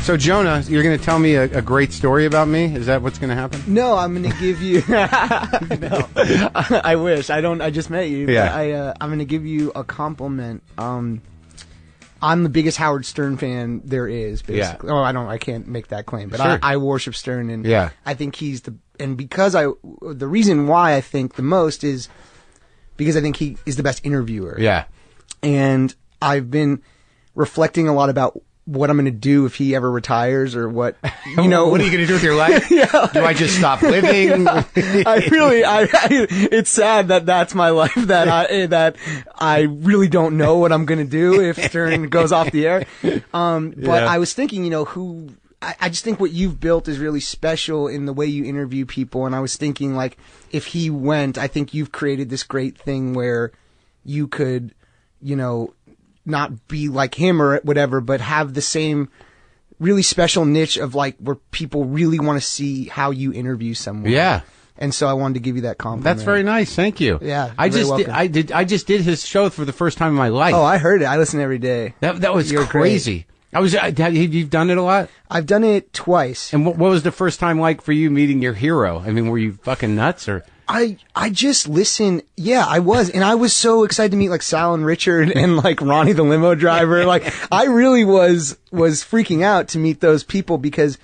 So, Jonah, you're going to tell me a great story about me? Is that what's going to happen? No, I'm going to give you... No, I wish. I just met you. Yeah. But I'm going to give you a compliment. I'm the biggest Howard Stern fan there is, basically. Yeah. Oh, I can't make that claim, but Sure. I worship Stern, and Yeah. I think he's and because the reason why I think the most is because I think he is the best interviewer. Yeah. And I've been reflecting a lot about what I'm going to do if he ever retires, or what, What are you going to do with your life? Yeah. Do I just stop living? It's sad that that's my life, that I really don't know what I'm going to do if Stern goes off the air. But I was thinking, I just think what you've built is really special in the way you interview people. And I was thinking, like, if he went, I think you've created this great thing where you could, not be like him or whatever, but have the same really special niche of, like, where people really want to see how you interview someone. Yeah. And so I wanted to give you that compliment. That's very nice. Thank you. Yeah. I just did his show for the first time in my life. Oh, I heard it. I listen every day. That was You're crazy. You've done it a lot? I've done it twice. And what was the first time like for you meeting your hero? I mean, were you fucking nuts or? I just listen. Yeah, I was. And I was so excited to meet, like, Sal and Richard and, like, Ronnie the limo driver. Like, I really was freaking out to meet those people, because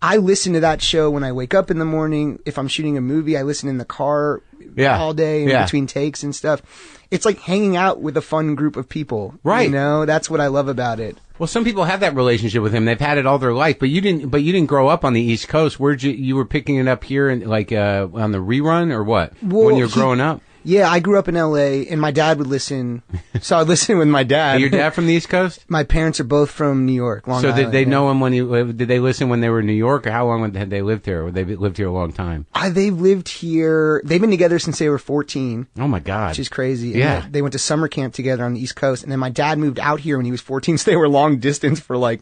I listen to that show when I wake up in the morning. If I'm shooting a movie, I listen in the car all day in between takes and stuff. It's like hanging out with a fun group of people. Right. That's what I love about it. Well, some people have that relationship with him. They've had it all their life, but you didn't grow up on the East Coast. You were picking it up here and like on the rerun or what? Well, when you were growing up? Yeah, I grew up in L.A. and my dad would listen. So I listened with my dad. Your dad from the East Coast? My parents are both from New York, Long Island. So did they know him did they listen when they were in New York, or how long had they lived here? Or they lived here a long time? They've lived here. They've been together since they were 14. Oh my God. Which is crazy. Yeah. And they went to summer camp together on the East Coast. And then my dad moved out here when he was 14. So they were long distance for, like,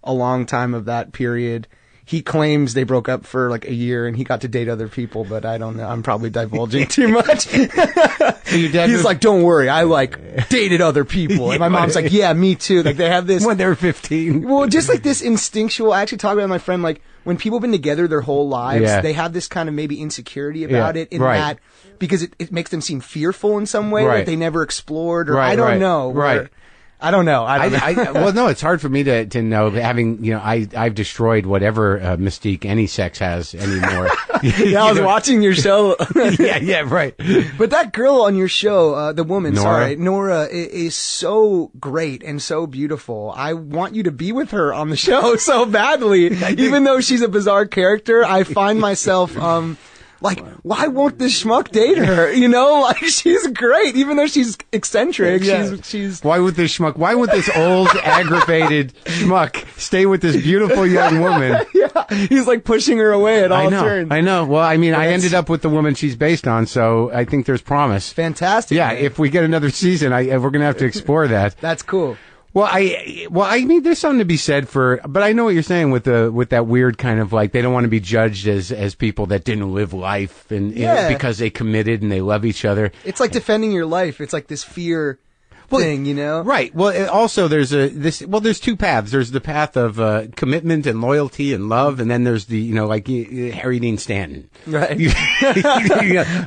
a long time of that period. He claims they broke up for like a year and he got to date other people, but I don't know. I'm probably divulging too much. So your dad He's like, don't worry, I like dated other people. And my mom's like, yeah, me too. Like, they have this. When they were 15. Well, just like this instinctual, I actually talked about it with my friend, like, when people have been together their whole lives, they have this kind of maybe insecurity about it in that, because it makes them seem fearful in some way that they never explored, or I don't know. Right. I don't know. Well, no, it's hard for me to know, having, I've destroyed whatever mystique any sex has anymore. Yeah, I was watching your show. yeah, right. But that girl on your show, the woman, Nora? Nora is so great and so beautiful. I want you to be with her on the show so badly. Even though she's a bizarre character, I find myself, like, why won't this schmuck date her? Like, she's great, even though she's eccentric. Yeah. She's. Why would this schmuck? Why would this old, aggravated schmuck stay with this beautiful young woman? Yeah, he's like pushing her away at all turns. I know. Well, I mean, I ended up with the woman she's based on, so I think there's promise. Fantastic. Yeah, man. if we get another season, we're gonna have to explore that. That's cool. Well, I mean, there's something to be said for, but I know what you're saying with that weird kind of, like, they don't want to be judged as people that didn't live life and because they committed and they love each other. It's like defending your life. It's like this fear thing, Right. Well, also there's there's two paths. There's the path of commitment and loyalty and love, and then there's the like Harry Dean Stanton, right?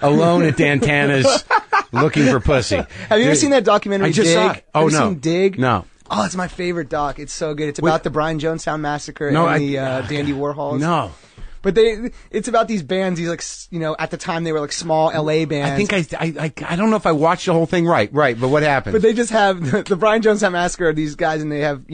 Alone at Dantana's, looking for pussy. Have you ever seen that documentary? I just Dig? saw it. Oh, Have you no. seen Dig? No. Oh, it's my favorite doc. It's so good. It's about the Brian Jonestown massacre and the Dandy Warhols. No. But it's about these bands. These, like, at the time they were like small LA bands. I think I don't know if I watched the whole thing right. But what happened? But they just have the Brian Jonestown massacre are these guys, and they have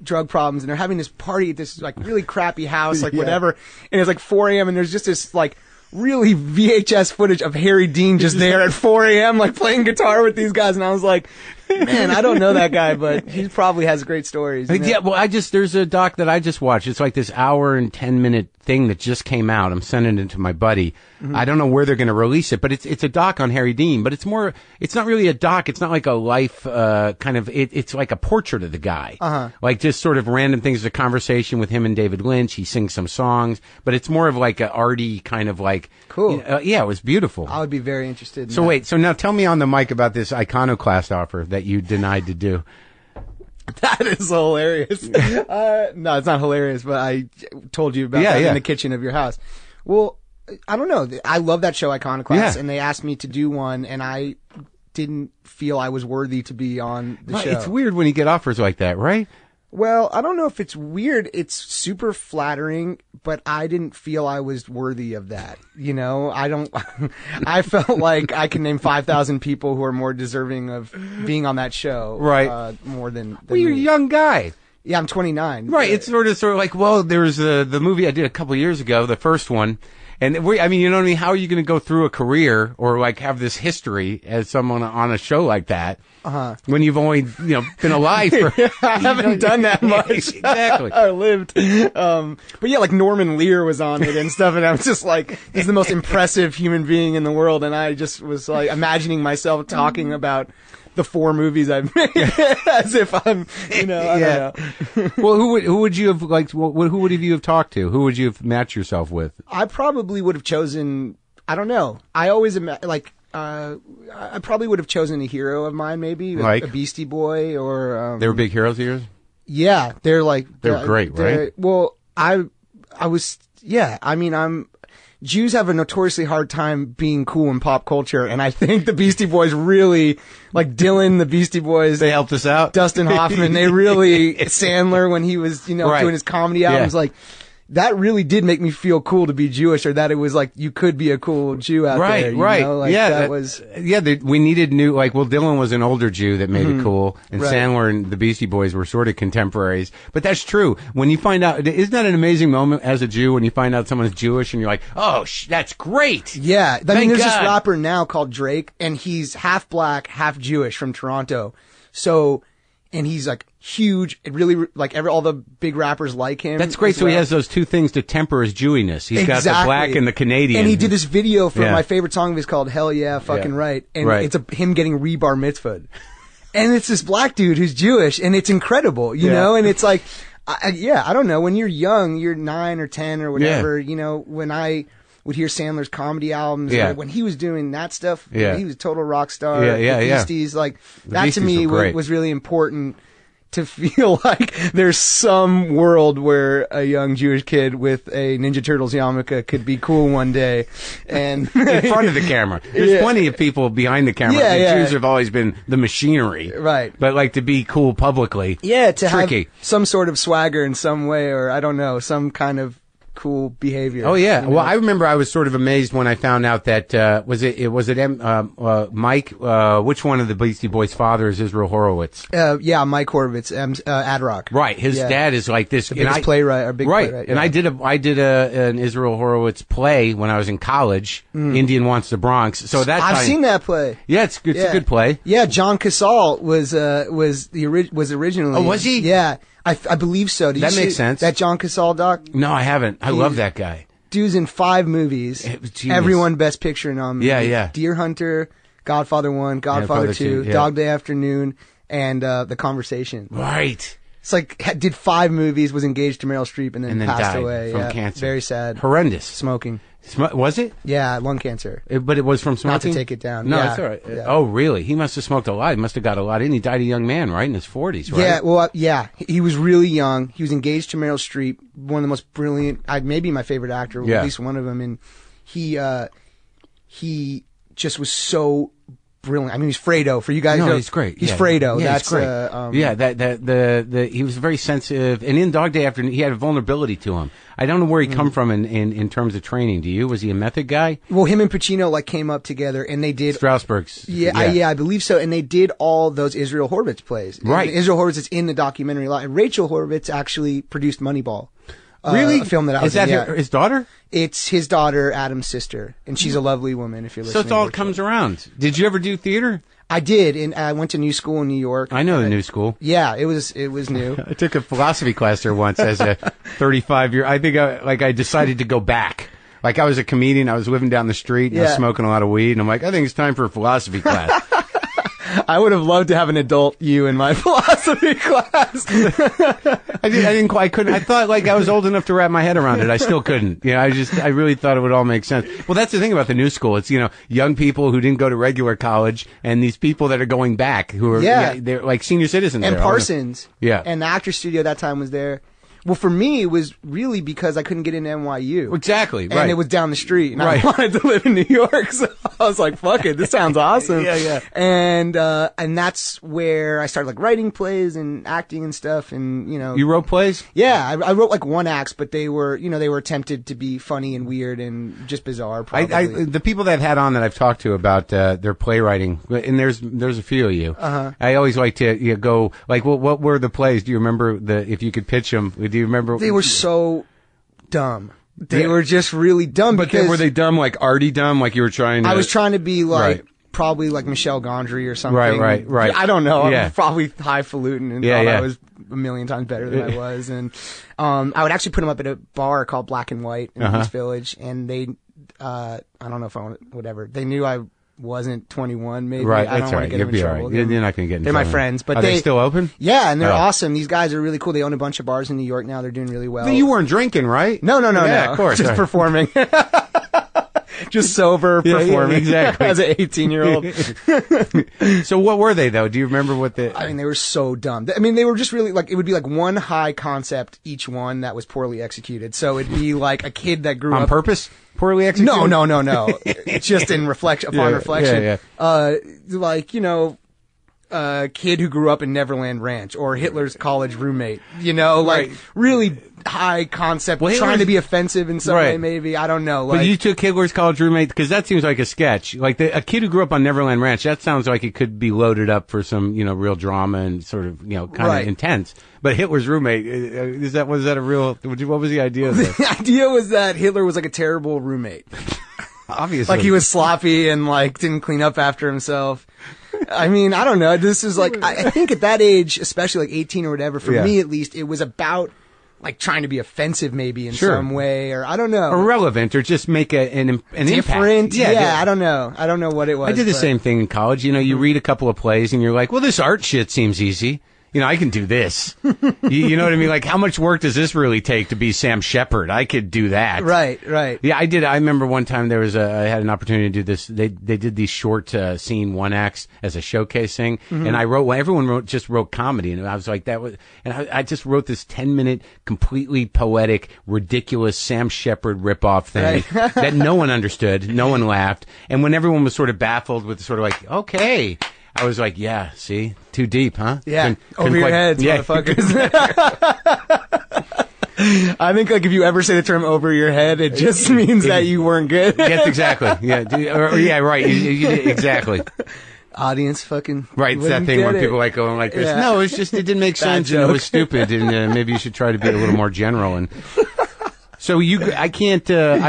drug problems, and they're having this party at this like really crappy house, like whatever. And it's like 4 a.m. and there's just this like really VHS footage of Harry Dean just there at 4 a.m. like playing guitar with these guys, and I was like, man, I don't know that guy, but he probably has great stories. Yeah, well, there's a doc that I just watched. It's like this hour and 10-minute thing that just came out. I'm sending it to my buddy. Mm-hmm. I don't know where they're going to release it, but it's a doc on Harry Dean, but it's not really a doc. It's not like a life, kind of, it's like a portrait of the guy. Uh-huh. Like just sort of random things, a conversation with him and David Lynch. He sings some songs, but it's more of like a arty kind of like. Cool. Yeah, it was beautiful. I would be very interested in So that. wait, so now tell me on the mic about this iconoclast offer that you denied to do. That is hilarious. No, it's not hilarious, but I told you about that in the kitchen of your house. Well, I don't know. I love that show, Iconoclast, and they asked me to do one, and I didn't feel I was worthy to be on the show. It's weird when you get offers like that, right? Well, I don't know if it's weird. It's super flattering, but I didn't feel I was worthy of that. You know, I felt like I can name 5,000 people who are more deserving of being on that show. Right. More than well, you're me. a young guy. Yeah, I'm 29. Right. It's sort of like, well, there was the movie I did a couple of years ago, the first one. And I mean, you know what I mean? How are you going to go through a career or like have this history as someone on a show like that when you've only, been alive for... I haven't done that much. Exactly. Or lived. But yeah, like Norman Lear was on it and stuff. And I was just like, he's the most impressive human being in the world. And I just was like imagining myself talking about the 4 movies I've made as if I'm, I don't know. Well, who would you have liked? Who would you have talked to? Who would you have matched yourself with? I probably would have chosen. I don't know. I always I probably would have chosen a hero of mine, maybe like a Beastie Boy or. They were big heroes of yours. Yeah, they're great, right? Well, I was. Yeah, I mean, Jews have a notoriously hard time being cool in pop culture, and I think the Beastie Boys really, like Dylan, the Beastie Boys, they helped us out. Dustin Hoffman, they really, Sandler when he was, doing his comedy albums, like, that really did make me feel cool to be Jewish, or that it was like, you could be a cool Jew out there. Right. Like, that was... Yeah, we needed new, Dylan was an older Jew that made it cool, and Sandler and the Beastie Boys were sort of contemporaries. But that's true. When you find out, isn't that an amazing moment as a Jew when you find out someone's Jewish and you're like, oh, that's great. Yeah. I mean, there's this rapper now called Drake, and he's half black, half Jewish from Toronto. So... And he's like huge. It really all the big rappers like him. That's great. So he has those two things to temper his Jewiness. He's got the black and the Canadian. And he did this video for my favorite song of his called "Hell Yeah, Fucking Right," and it's him getting re-bar mitzvahed. And it's this black dude who's Jewish, and it's incredible, you know. And it's like, I don't know. When you're young, you're 9 or 10 or whatever. You know, when I would hear Sandler's comedy albums. Yeah. When he was doing that stuff, yeah. he was a total rock star. The Beasties, like, that Beasties to me was really important to feel like there's some world where a young Jewish kid with a Ninja Turtles yarmulke could be cool one day. And in front of the camera. There's plenty of people behind the camera. The Jews have always been the machinery. Right. But like to be cool publicly. Yeah, to tricky. Have some sort of swagger in some way, or I don't know, some kind of cool behavior. Oh yeah. You know? Well, I remember I was sort of amazed when I found out that was it Mike? Which one of the Beastie Boys' fathers, Israel Horowitz? Mike Horowitz, Ad Rock. Right. His dad is like this. The biggest playwright, or big playwright. And I did an Israel Horowitz play when I was in college. Indian Wants the Bronx. So I've seen that play. Yeah, it's a good play. Yeah, John Casal was originally. Oh, was he? Yeah. I believe so. Did that you makes see sense. That John Casal doc? No, I haven't. I love that guy. Dude's in 5 movies. Everyone Best Picture nominated. Yeah. Deer Hunter, Godfather 1, Godfather 2, Dog Day Afternoon, and The Conversation. Right. It's like, did 5 movies, was engaged to Meryl Streep, and then passed died away from cancer. Very sad. Horrendous. Smoking. Was it? Yeah, lung cancer. But it was from smoking? Not to take it down. No, it's all right. Yeah. Oh, really? He must have smoked a lot. He must have got a lot in. He died a young man, right? In his 40s, right? Yeah, well, He was really young. He was engaged to Meryl Streep, one of the most brilliant, maybe my favorite actor, at least one of them. And he just was so brilliant. I mean, he's Fredo. For you guys, no, he's great. He's Fredo. Yeah, that's great. He was very sensitive, and in Dog Day Afternoon, he had a vulnerability to him. I don't know where he come from in terms of training. Do you? Was he a method guy? Well, him and Pacino came up together, and they did Strasberg's. I believe so. And they did all those Israel Horowitz plays. Right. And Israel Horowitz is in the documentary a lot. And Rachel Horowitz actually produced Moneyball. Really? A film that I was in. Is that his daughter? It's his daughter, Adam's sister, and she's a lovely woman. If you're listening, so it's all comes around. Did you ever do theater? I did, and I went to New School in New York. I know the New School. Yeah, it was new. I took a philosophy class there once as a 35-year. I think I decided to go back. Like I was a comedian, I was living down the street, and I was smoking a lot of weed, and I'm like, I think it's time for a philosophy class. I would have loved to have an adult you in my philosophy class. I couldn't. I thought like I was old enough to wrap my head around it. I still couldn't. You know, I really thought it would all make sense. Well, that's the thing about the new school. It's, you know, young people who didn't go to regular college and these people that are going back who are, they're like senior citizens. And Parsons. Yeah. And the Actors Studio at that time was there. Well, for me, it was really because I couldn't get into NYU. Exactly, right. And it was down the street, and I wanted to live in New York, so I was like, fuck it, this sounds awesome. Yeah. And that's where I started, like, writing plays and acting and stuff, and, you know. You wrote plays? Yeah, I wrote, like, one acts, but they were, you know, they were attempted to be funny and weird and just bizarre, probably. The people that I've had on that I've talked to about their playwriting, and there's a few of you. Uh-huh. I always like to go, like, what were the plays? Do you remember if you could pitch them? Do you remember? They were so dumb. They were just really dumb. But because were they dumb, like arty dumb, like you were trying to? I was trying to be like, probably like Michelle Gondry or something. Right. I don't know. I was probably highfalutin and thought I was a million times better than I was. And I would actually put them up at a bar called Black and White in East Village. And they, I don't know if whatever. They knew I wasn't 21, maybe. Right, I that's don't right. want to get You'll them be in all trouble. right. You're not going to get in They're trouble. my friends. But are they still open? Yeah, and they're awesome. These guys are really cool. They own a bunch of bars in New York now. They're doing really well. But you weren't drinking, right? No. Yeah, of course. Just performing. Just sober performing. Exactly. As an 18-year-old. So what were they, though? Do you remember what I mean, they were so dumb. I mean, they were just really like, it would be like one high concept each one that was poorly executed. So it'd be like a kid that grew up. On purpose? Poorly executed? No. It's just in upon reflection. Yeah. Like, you know, a kid who grew up in Neverland Ranch or Hitler's college roommate, you know, like really high concept, trying to be offensive in some way, maybe. I don't know. Like, but you took Hitler's college roommate, because that seems like a sketch. Like a kid who grew up on Neverland Ranch, that sounds like it could be loaded up for some, you know, real drama and sort of, you know, kind of intense. But Hitler's roommate, was that a real, what was the idea of that? The idea was that Hitler was like a terrible roommate. Obviously. Like he was sloppy and like didn't clean up after himself. I mean, I don't know. This is like, I think at that age, especially like 18 or whatever, for me at least, it was about like trying to be offensive maybe in some way, or I don't know. Irrelevant, or just make an different. Impact. Yeah, I don't know. I don't know what it was. I did the same thing in college. You know, you read a couple of plays and you're like, well, this art shit seems easy. You know, I can do this. you know what I mean? Like, how much work does this really take to be Sam Shepard? I could do that. Right. Yeah, I did. I remember one time I had an opportunity to do this. They did these short scene one acts as a showcase thing, and I wrote. Well, everyone just wrote comedy, and I was like, I just wrote this 10-minute, completely poetic, ridiculous Sam Shepard ripoff thing that no one understood, no one laughed, and when everyone was sort of baffled with sort of like, okay. I was like, yeah, see? Too deep, huh? Yeah. Over your heads, motherfuckers. I think, like, if you ever say the term over your head, it just means that you weren't good. Yes, exactly. Yeah, right. Exactly. Audience fucking. Right, it's that thing when people like going like this. Yeah. No, it didn't make sense and it was stupid, and maybe you should try to be a little more general. And so I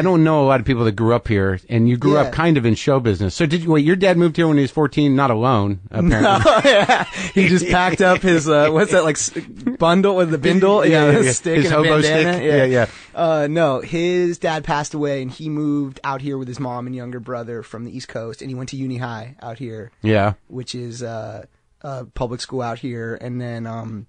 don't know a lot of people that grew up here, and you grew up kind of in show business. So your dad moved here when he was 14, not alone, apparently. No, he just packed up his, what's that, like, bundle with the bindle? Stick his and hobo bandana. Stick? No, his dad passed away, and he moved out here with his mom and younger brother from the East Coast, and he went to Uni High out here. Yeah. Which is, a public school out here, and then,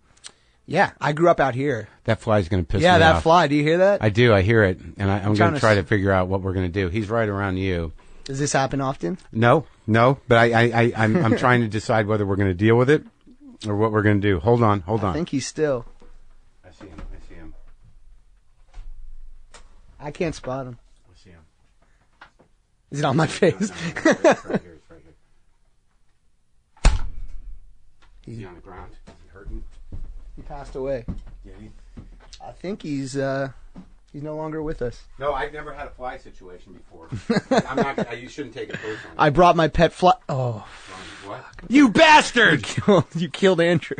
yeah, I grew up out here. That fly's going to piss me off. Yeah, that fly. Do you hear that? I do. I hear it. And I'm going to try to figure out what we're going to do. He's right around you. Does this happen often? No. But I'm trying to decide whether we're going to deal with it or what we're going to do. Hold on. I think he's still. I see him. I can't spot him. I see him. Is it on my face? No, it's right here. Is he on the ground? Is he hurting? He passed away. Yeah. I think he's no longer with us. No, I've never had a fly situation before. You shouldn't take it personally. I brought my pet fly. Oh, what? You bastard! You killed Andrew.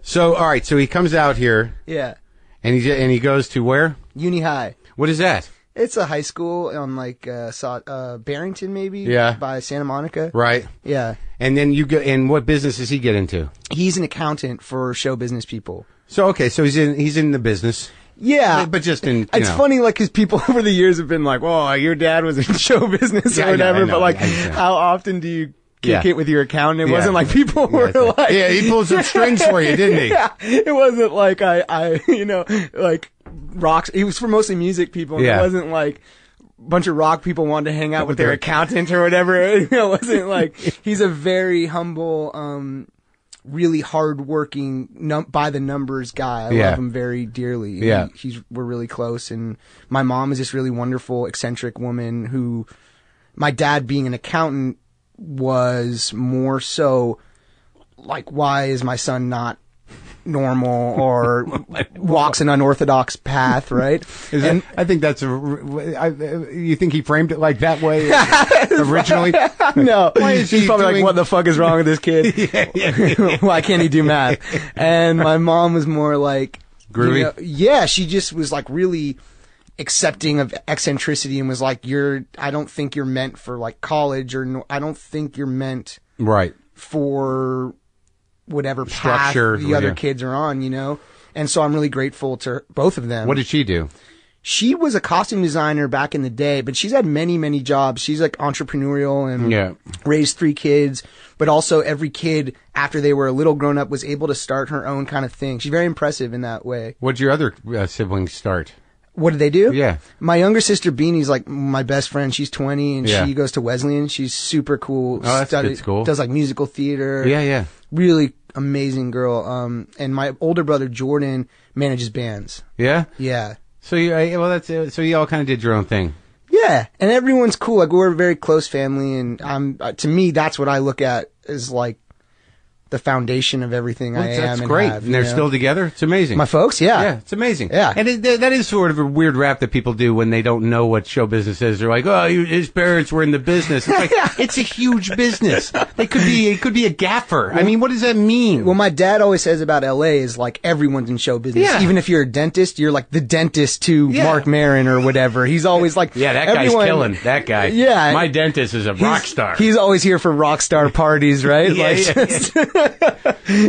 So, all right. So he comes out here. Yeah. And he goes to where? Uni High. What is that? It's a high school on like Barrington, maybe. Yeah. By Santa Monica. Right. Yeah. And then you go. And what business does he get into? He's an accountant for show business people. So okay, so he's in the business. Yeah, but just in. It's funny, like, because people over the years have been like, "Well, your dad was in show business or whatever." I know. But like, how often do you kick Yeah. it with your accountant. It Yeah. wasn't like people were like, Yeah, he pulled some strings for you, didn't he? yeah, it wasn't like I, you know, like rocks. It was for mostly music people. Yeah. It wasn't like a bunch of rock people wanted to hang out with their accountant or whatever. It wasn't like, he's a very humble, really hardworking, by the numbers guy. I Yeah. love him very dearly. Yeah. We're really close. And my mom is this really wonderful, eccentric woman who, my dad being an accountant was more so like, why is my son not normal or walks an unorthodox path, right? I think that's you think he framed it like that way originally? No. Why is He's he probably doing- like, what the fuck is wrong with this kid? Why can't he do math? And my mom was more like, Groovy? you know, yeah, she just was like really accepting of eccentricity and was like, I don't think you're meant for like college, or I don't think you're meant Right. for whatever path Structure, the other yeah. kids are on, you know? And so I'm really grateful to both of them. What did she do? She was a costume designer back in the day, but she's had many, many jobs. She's like entrepreneurial and Yeah. raised 3 kids, but also every kid after they were a little grown up was able to start her own kind of thing. She's very impressive in that way. What'd your other siblings start? What did they do? Yeah. My younger sister Beanie's like my best friend. She's 20 and Yeah. she goes to Wesleyan. She's super cool. Oh, that's good school. Does like musical theater. Yeah, yeah. Really amazing girl. And my older brother Jordan manages bands. Yeah? Yeah. So so you all kind of did your own thing. Yeah. And everyone's cool. Like, we're a very close family, and to me, that's what I look at as like the foundation of everything I am. That's and great. have, And they're you know? still together? It's amazing. My folks, yeah. Yeah, it's amazing. Yeah. And that is sort of a weird rap that people do when they don't know what show business is. They're like, oh, his parents were in the business. It's like, it's a huge business. It could be a gaffer. I mean, what does that mean? Well, my dad always says about LA is like everyone's in show business. Yeah. Even if you're a dentist, you're like the dentist to Yeah. Mark Maron or whatever. He's always like, yeah, that guy's killing. That guy. Yeah. My dentist is a rock star. He's always here for rock star parties, right? Yeah, like, yeah,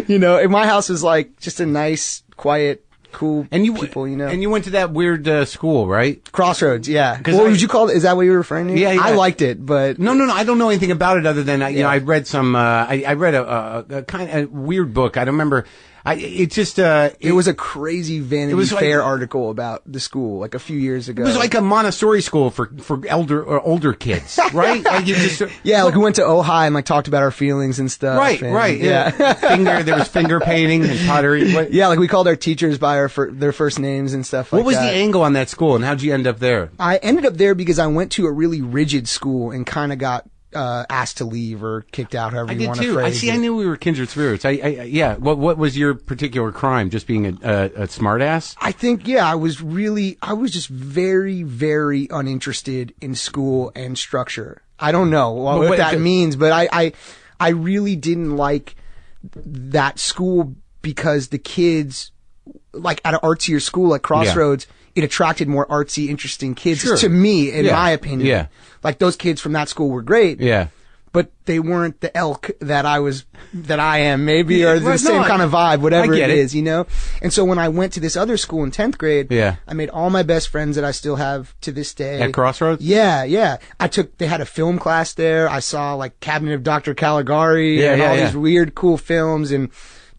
you know, and my house was like just a nice, quiet, cool people, you know. And you went to that weird school, right? Crossroads, yeah. 'Cause What would you call it? Is that what you were referring to? Yeah, yeah. I liked it, but No. I don't know anything about it other than you know I read some. I read a kind of weird book. I don't remember. It was a crazy Vanity was like- Fair article about the school like a few years ago. It was like a Montessori school for older kids, right? Like you just yeah, like we went to Ojai and like talked about our feelings and stuff. right, and, right. Yeah. There was finger painting and pottery. What, Yeah, like we called our teachers by their first names and stuff like what was that. the angle on that school, and how'd you end up there? I ended up there because I went to a really rigid school and kind of got asked to leave or kicked out, however I you did want to too. phrase it. I knew we were kindred spirits. Yeah. What was your particular crime? Just being a smartass? I think, yeah, I was just very, very uninterested in school and structure. I don't know what that means, but I really didn't like that school because the kids, like at an artsier school like Crossroads, it attracted more artsy, interesting kids Sure. to me, in my opinion. Yeah. Like those kids from that school were great. Yeah. But they weren't the elk that I am, maybe, or the Right, same no, kind of vibe, whatever I get it it. is, you know? And so when I went to this other school in 10th grade, Yeah. I made all my best friends that I still have to this day. At Crossroads? Yeah, yeah. They had a film class there. I saw like Cabinet of Dr. Caligari and all these weird, cool films and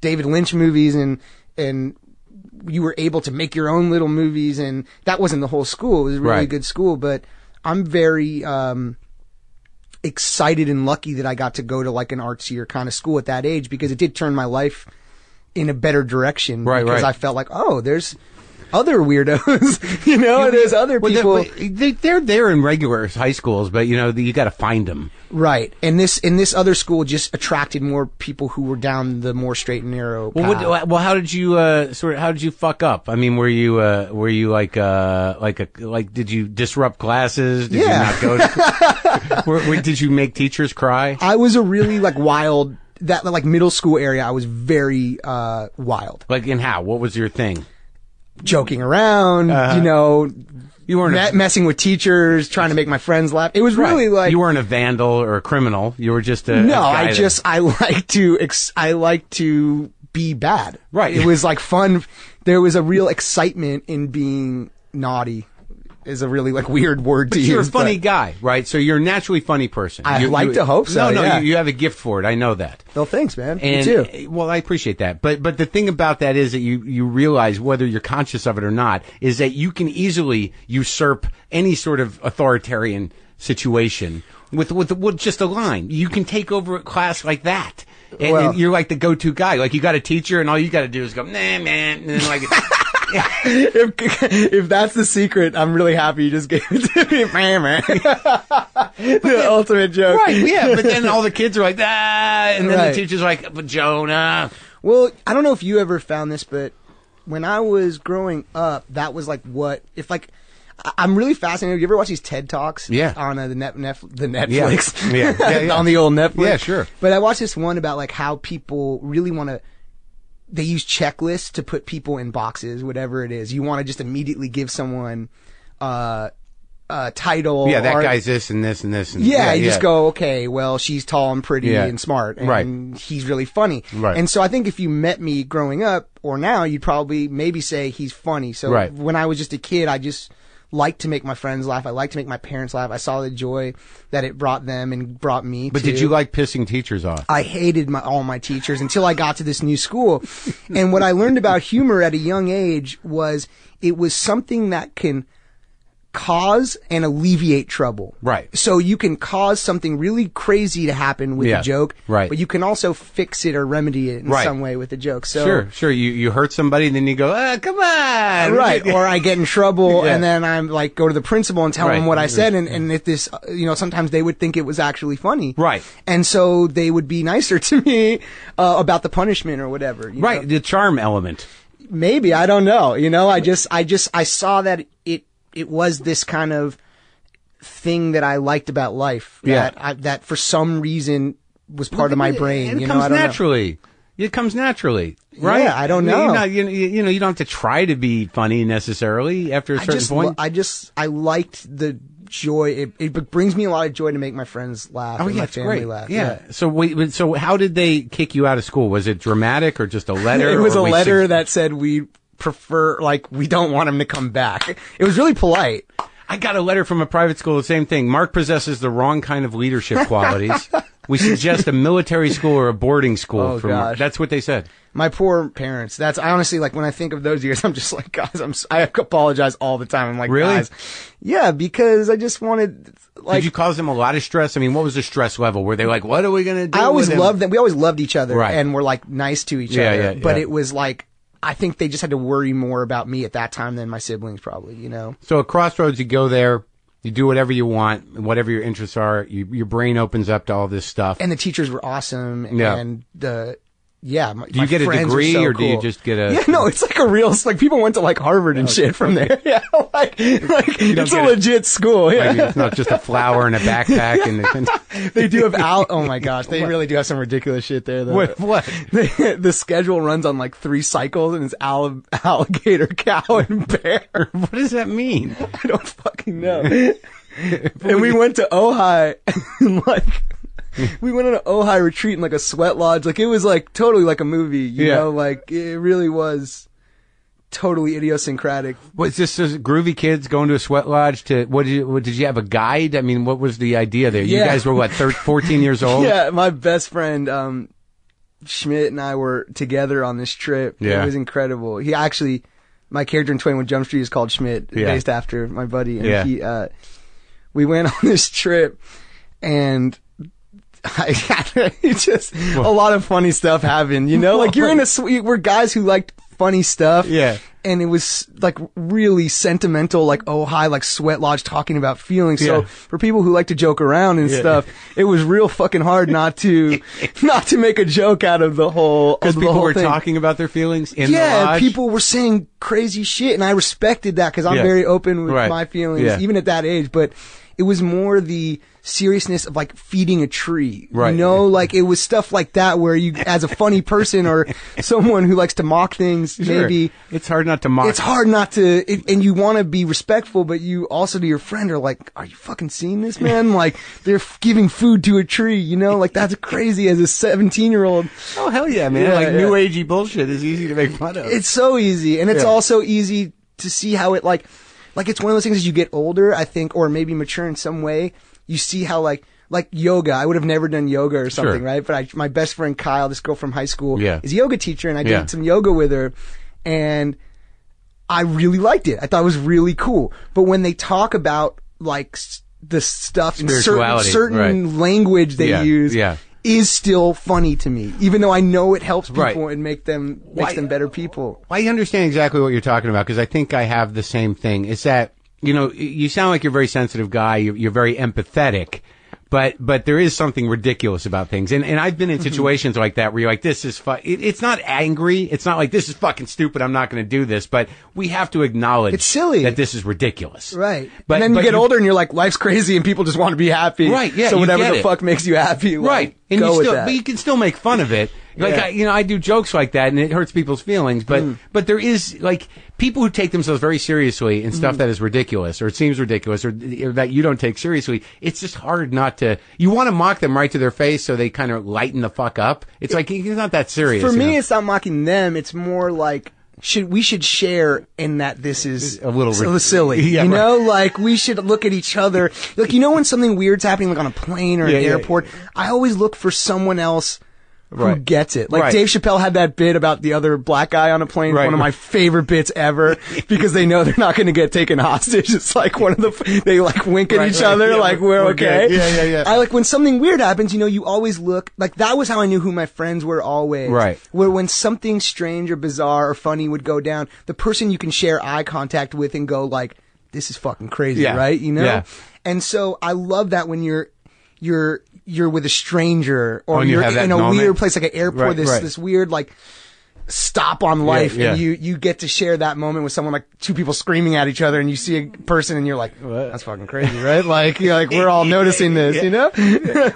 David Lynch movies and you were able to make your own little movies, and that wasn't the whole school. It was a really good school, but I'm very excited and lucky that I got to go to like an artsier kind of school at that age, because it did turn my life in a better direction. Because I felt like, oh, there's other weirdos, you know, there's other people. They're there in regular high schools, but you know, you got to find them. Right. And this other school just attracted more people who were down the more straight and narrow path. Well, how did you how did you fuck up? I mean, were you did you disrupt classes? Did you not go to, did you make teachers cry? I was a really like wild, that like middle school area. I was very wild. Like in how? What was your thing? Joking around, you know, you weren't messing with teachers, trying to make my friends laugh. It was really like, you weren't a vandal or a criminal. You were just a no. a guy I like to be bad. Right. It was like fun. There was a real excitement in being naughty. is a really like weird word to use. You're a funny guy, right? So you're a naturally funny person. I like to hope so. No, yeah. you have a gift for it. I know that. Well, thanks, man. And, Me too. Well, I appreciate that. But the thing about that is that you realize, whether you're conscious of it or not, is that you can easily usurp any sort of authoritarian situation with just a line. You can take over a class like that. And you're like the go-to guy. Like, you got a teacher and all you got to do is go, nah, man. And then like, if that's the secret, I'm really happy you just gave it to me. The ultimate joke. Right, yeah. But then all the kids are like, ah. And then the teacher's like, but Jonah. Well, I don't know if you ever found this, but when I was growing up, that was like I'm really fascinated. You ever watch these TED Talks? Yeah. On the Netflix. Yeah. On the old Netflix. Yeah, sure. But I watched this one about like how people really want to. They use checklists to put people in boxes, whatever it is. You want to just immediately give someone a title. Yeah, that guy's this and this and this. And you just go, okay, well, she's tall and pretty and smart, and right. he's really funny. Right. And so I think if you met me growing up or now, you'd probably maybe say he's funny. So when I was just a kid, I just liked to make my friends laugh. I liked to make my parents laugh. I saw the joy that it brought them and brought me. But did you like pissing teachers off? I hated all my teachers until I got to this new school. And what I learned about humor at a young age was it was something that can cause and alleviate trouble. Right. So you can cause something really crazy to happen with a joke, but you can also fix it or remedy it in some way with a joke. So Sure. You hurt somebody and then you go, come on. Right. Or I get in trouble and then I'm like, go to the principal and tell him what I said. And if this, sometimes they would think it was actually funny. Right. And so they would be nicer to me about the punishment or whatever. You know? The charm element. Maybe. I don't know. I saw that it was this kind of thing that I liked about life. That for some reason was part of my brain. It comes naturally. It comes naturally, right? Yeah, I don't know. You don't have to try to be funny necessarily after a certain point. I liked the joy. It brings me a lot of joy to make my friends laugh and my family laugh. Yeah. So how did they kick you out of school? Was it dramatic or just a letter? It was a letter that said we don't want him to come back. It was really polite. I got a letter from a private school, the same thing. Mark possesses the wrong kind of leadership qualities. We suggest a military school or a boarding school. Oh, gosh. That's what they said. My poor parents. I honestly, like, when I think of those years, I'm just like, guys, I apologize all the time. I'm like, really? Guys. Yeah, because I just wanted, like. Did you cause them a lot of stress? I mean, what was the stress level? Were they like, what are we going to do? I always loved them. We always loved each other. Right. And were, like, nice to each other. But it was like, I think they just had to worry more about me at that time than my siblings probably, So at Crossroads, you go there. You do whatever you want, whatever your interests are. Your brain opens up to all this stuff. And the teachers were awesome. Yeah. And do you get a degree or do you just get a? Yeah, no, it's like a real, like people went to like Harvard and shit from there. Yeah, like it's a legit school. Yeah. Like, it's not just a flower and a backpack and they do have oh my gosh, they really do have some ridiculous shit there though. What? The schedule runs on like 3 cycles and it's alligator, cow, and bear. What does that mean? I don't fucking know. And we went to Ojai and like. We went on an Ojai retreat in like a sweat lodge. Like it was like totally like a movie, you know, like it really was totally idiosyncratic. Was this groovy kids going to a sweat lodge to, did you have a guide? I mean, what was the idea there? You guys were what, 14 years old? Yeah, my best friend, Schmidt and I were together on this trip. Yeah. It was incredible. He actually, my character in 21 Jump Street is called Schmidt, based after my buddy. And we went on this trip and just a lot of funny stuff happened, like we're guys who liked funny stuff. Yeah. And it was like really sentimental, like Ojai, like sweat lodge talking about feelings. So for people who like to joke around and stuff, it was real fucking hard not to make a joke out of the whole, because people were talking about their feelings in the lodge. People were saying crazy shit and I respected that because I'm very open with my feelings, even at that age, but it was more the seriousness of like feeding a tree, like it was stuff like that where you, as a funny person or someone who likes to mock things, maybe it's hard not to mock. It's hard not to, and you want to be respectful, but you also to your friend are like, are you fucking seeing this, man? Like they're giving food to a tree, like that's crazy as a 17-year-old. Oh hell yeah, man! New agey bullshit is easy to make fun of. It's so easy, and it's also easy to see how it like. like it's one of those things as you get older, I think, or maybe mature in some way, you see how like yoga, I would have never done yoga or something, right? But my best friend Kyle, this girl from high school, is a yoga teacher, and I did some yoga with her, and I really liked it. I thought it was really cool. But when they talk about like the stuff in certain language they use, is still funny to me, even though I know it helps people and makes them better people. I understand exactly what you're talking about, because I think I have the same thing. It's that, you know, you sound like you're a very sensitive guy. You're very empathetic. But there is something ridiculous about things. And I've been in situations like that where you're like, this is it's not angry. It's not like, this is fucking stupid, I'm not going to do this. But we have to acknowledge it's silly that this is ridiculous. Right. But then you get older and you're like, life's crazy and people just want to be happy. Right, yeah. So whatever the fuck makes you happy, right. And go with that. But you can still make fun of it. Like, I do jokes like that, and it hurts people's feelings, but there is, like, people who take themselves very seriously in stuff that is ridiculous, or it seems ridiculous, or that you don't take seriously. It's just hard not to, you want to mock them right to their face so they kind of lighten the fuck up. It's like, it's not that serious. For me, it's not mocking them, it's more like, we should share in that this is a little silly. You know, like we should look at each other. Like, you know, when something weird's happening, like on a plane or an airport, I always look for someone else who gets it. Like Dave Chappelle had that bit about the other black guy on a plane, one of my favorite bits ever, because they know they're not going to get taken hostage. It's like one of the, they like wink at each other, like we're okay. Yeah. I like when something weird happens, you know, you always look, like that was how I knew who my friends were always. Right. Where when something strange or bizarre or funny would go down, the person you can share eye contact with and go like, this is fucking crazy, right? You know? Yeah. And so I love that when you're with a stranger, or you're in a weird place like an airport, this weird like stop on life, and you get to share that moment with someone, like two people screaming at each other, and you see a person and you're like, that's fucking crazy, right? Like, you're like, we're all noticing this, you know?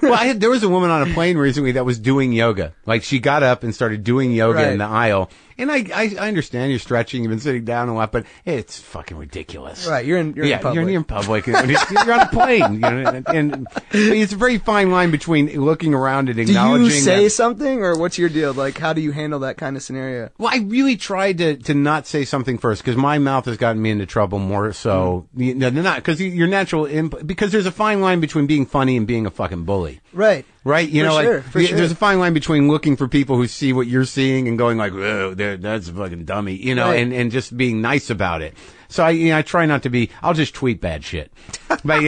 Well, there was a woman on a plane recently that was doing yoga. Like, she got up and started doing yoga in the aisle. And I understand you're stretching, you've been sitting down a lot, but it's fucking ridiculous. Right, you're in public. You're in public. You're on a plane. You know, and it's a very fine line between looking around and acknowledging. Do you say something, or what's your deal? Like, how do you handle that kind of scenario? Well, I really tried to not say something first, because my mouth has gotten me into trouble more so than not, because your natural because there's a fine line between being funny and being a fucking bully. Right. Right? You know, there's a fine line between looking for people who see what you're seeing and going like, whoa, that's a fucking dummy, you know, and just being nice about it. So I try not to be, I'll just tweet bad shit. But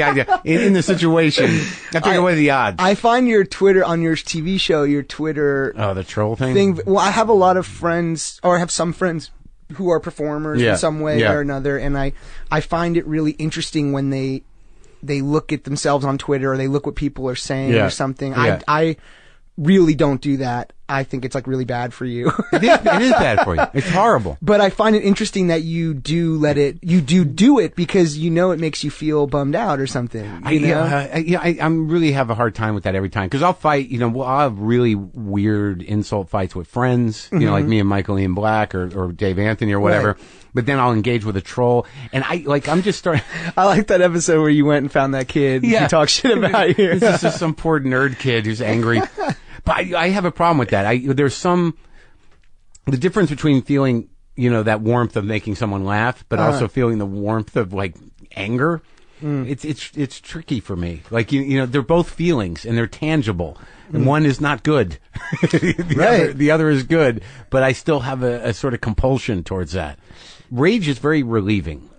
in the situation, I figure what are the odds? I find your Twitter, on your TV show, your Twitter. Oh, the troll thing? Well, I have a lot of friends, or I have some friends who are performers in some way or another, and I find it really interesting when they look at themselves on Twitter, or they look what people are saying or something. I really don't do that. I think it's like really bad for you. It is bad for you. It's horrible. But I find it interesting that you do do it because you know it makes you feel bummed out or something. I really have a hard time with that every time, because I'll fight, you know, I'll have really weird insult fights with friends, you know, like me and Michael Ian Black or Dave Anthony or whatever. Right. But then I'll engage with a troll, and I'm just starting. I like that episode where you went and found that kid. Yeah. He talks shit about you. This is just some poor nerd kid who's angry. But I have a problem with that. The difference between feeling, you know, that warmth of making someone laugh, but also feeling the warmth of like anger. It's tricky for me. Like, you know, they're both feelings and they're tangible. And one is not good. The other is good, but I still have a sort of compulsion towards that. Rage is very relieving.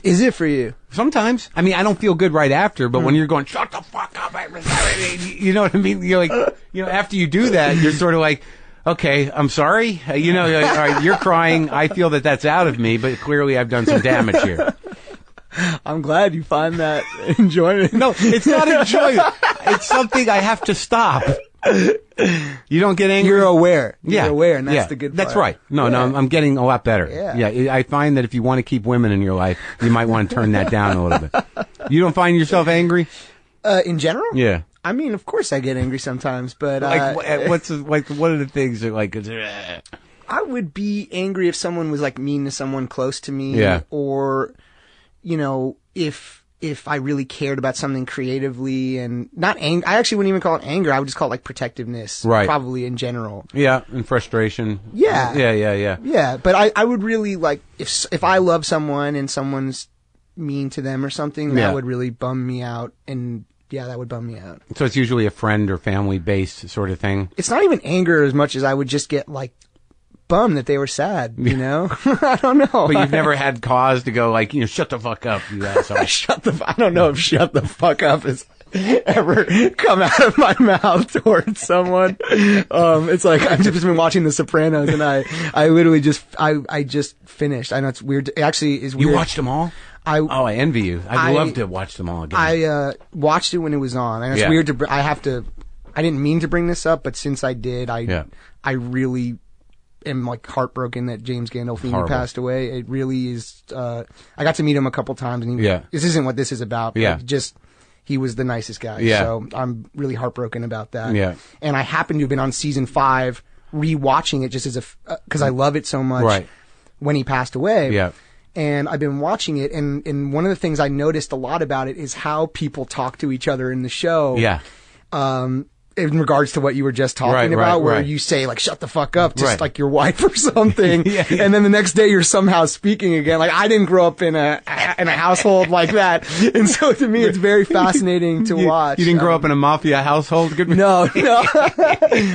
Is it for you? Sometimes. I mean, I don't feel good right after, but when you're going, shut the fuck up, you know what I mean? You're like, you know, after you do that, you're sort of like, okay, I'm sorry. You know, all right, you're crying. I feel that that's out of me, but clearly I've done some damage here. I'm glad you find that enjoyment. No, it's not enjoyment. It's something I have to stop. You don't get angry? You're aware. You're aware, and that's the good part. That's right. No, I'm getting a lot better. Yeah, I find that if you want to keep women in your life, you might want to turn that down a little bit. You don't find yourself angry? In general? Yeah. I mean, of course I get angry sometimes, but... what are the things that, like... I would be angry if someone was, like, mean to someone close to me. Yeah. Or, you know, if I really cared about something creatively, and not anger. I actually wouldn't even call it anger. I would just call it like protectiveness. Right. Probably in general. Yeah. And frustration. Yeah. Yeah. Yeah. But I would really like, if I love someone and someone's, mean to them or something, that would really bum me out. And yeah, that would bum me out. So it's usually a friend or family based sort of thing. It's not even anger as much as I would just get like bummed that they were sad, you know? I don't know. But you've never had cause to go like, shut the fuck up, you asshole. I don't know if shut the fuck up is ever come out of my mouth towards someone. It's like I've just been watching The Sopranos and I literally just I just finished. I know it's weird. It actually is weird. You watched them all? I envy you. I'd love to watch them all again. I watched it when it was on. And it's weird to I didn't mean to bring this up, but since I did, I really am like heartbroken that James Gandolfini passed away. It really is. I got to meet him a couple times, and this isn't what this is about. But just he was the nicest guy. Yeah. So I'm really heartbroken about that. Yeah. And I happened to have been on season 5, rewatching it just as because I love it so much. When he passed away. Yeah. And I've been watching it, and one of the things I noticed a lot about it is how people talk to each other in the show. Yeah. In regards to what you were just talking about, where you say like "shut the fuck up" just like your wife or something, and then the next day you're somehow speaking again. Like I didn't grow up in a household like that, and so to me it's very fascinating to watch. You didn't grow up in a mafia household? Good. No.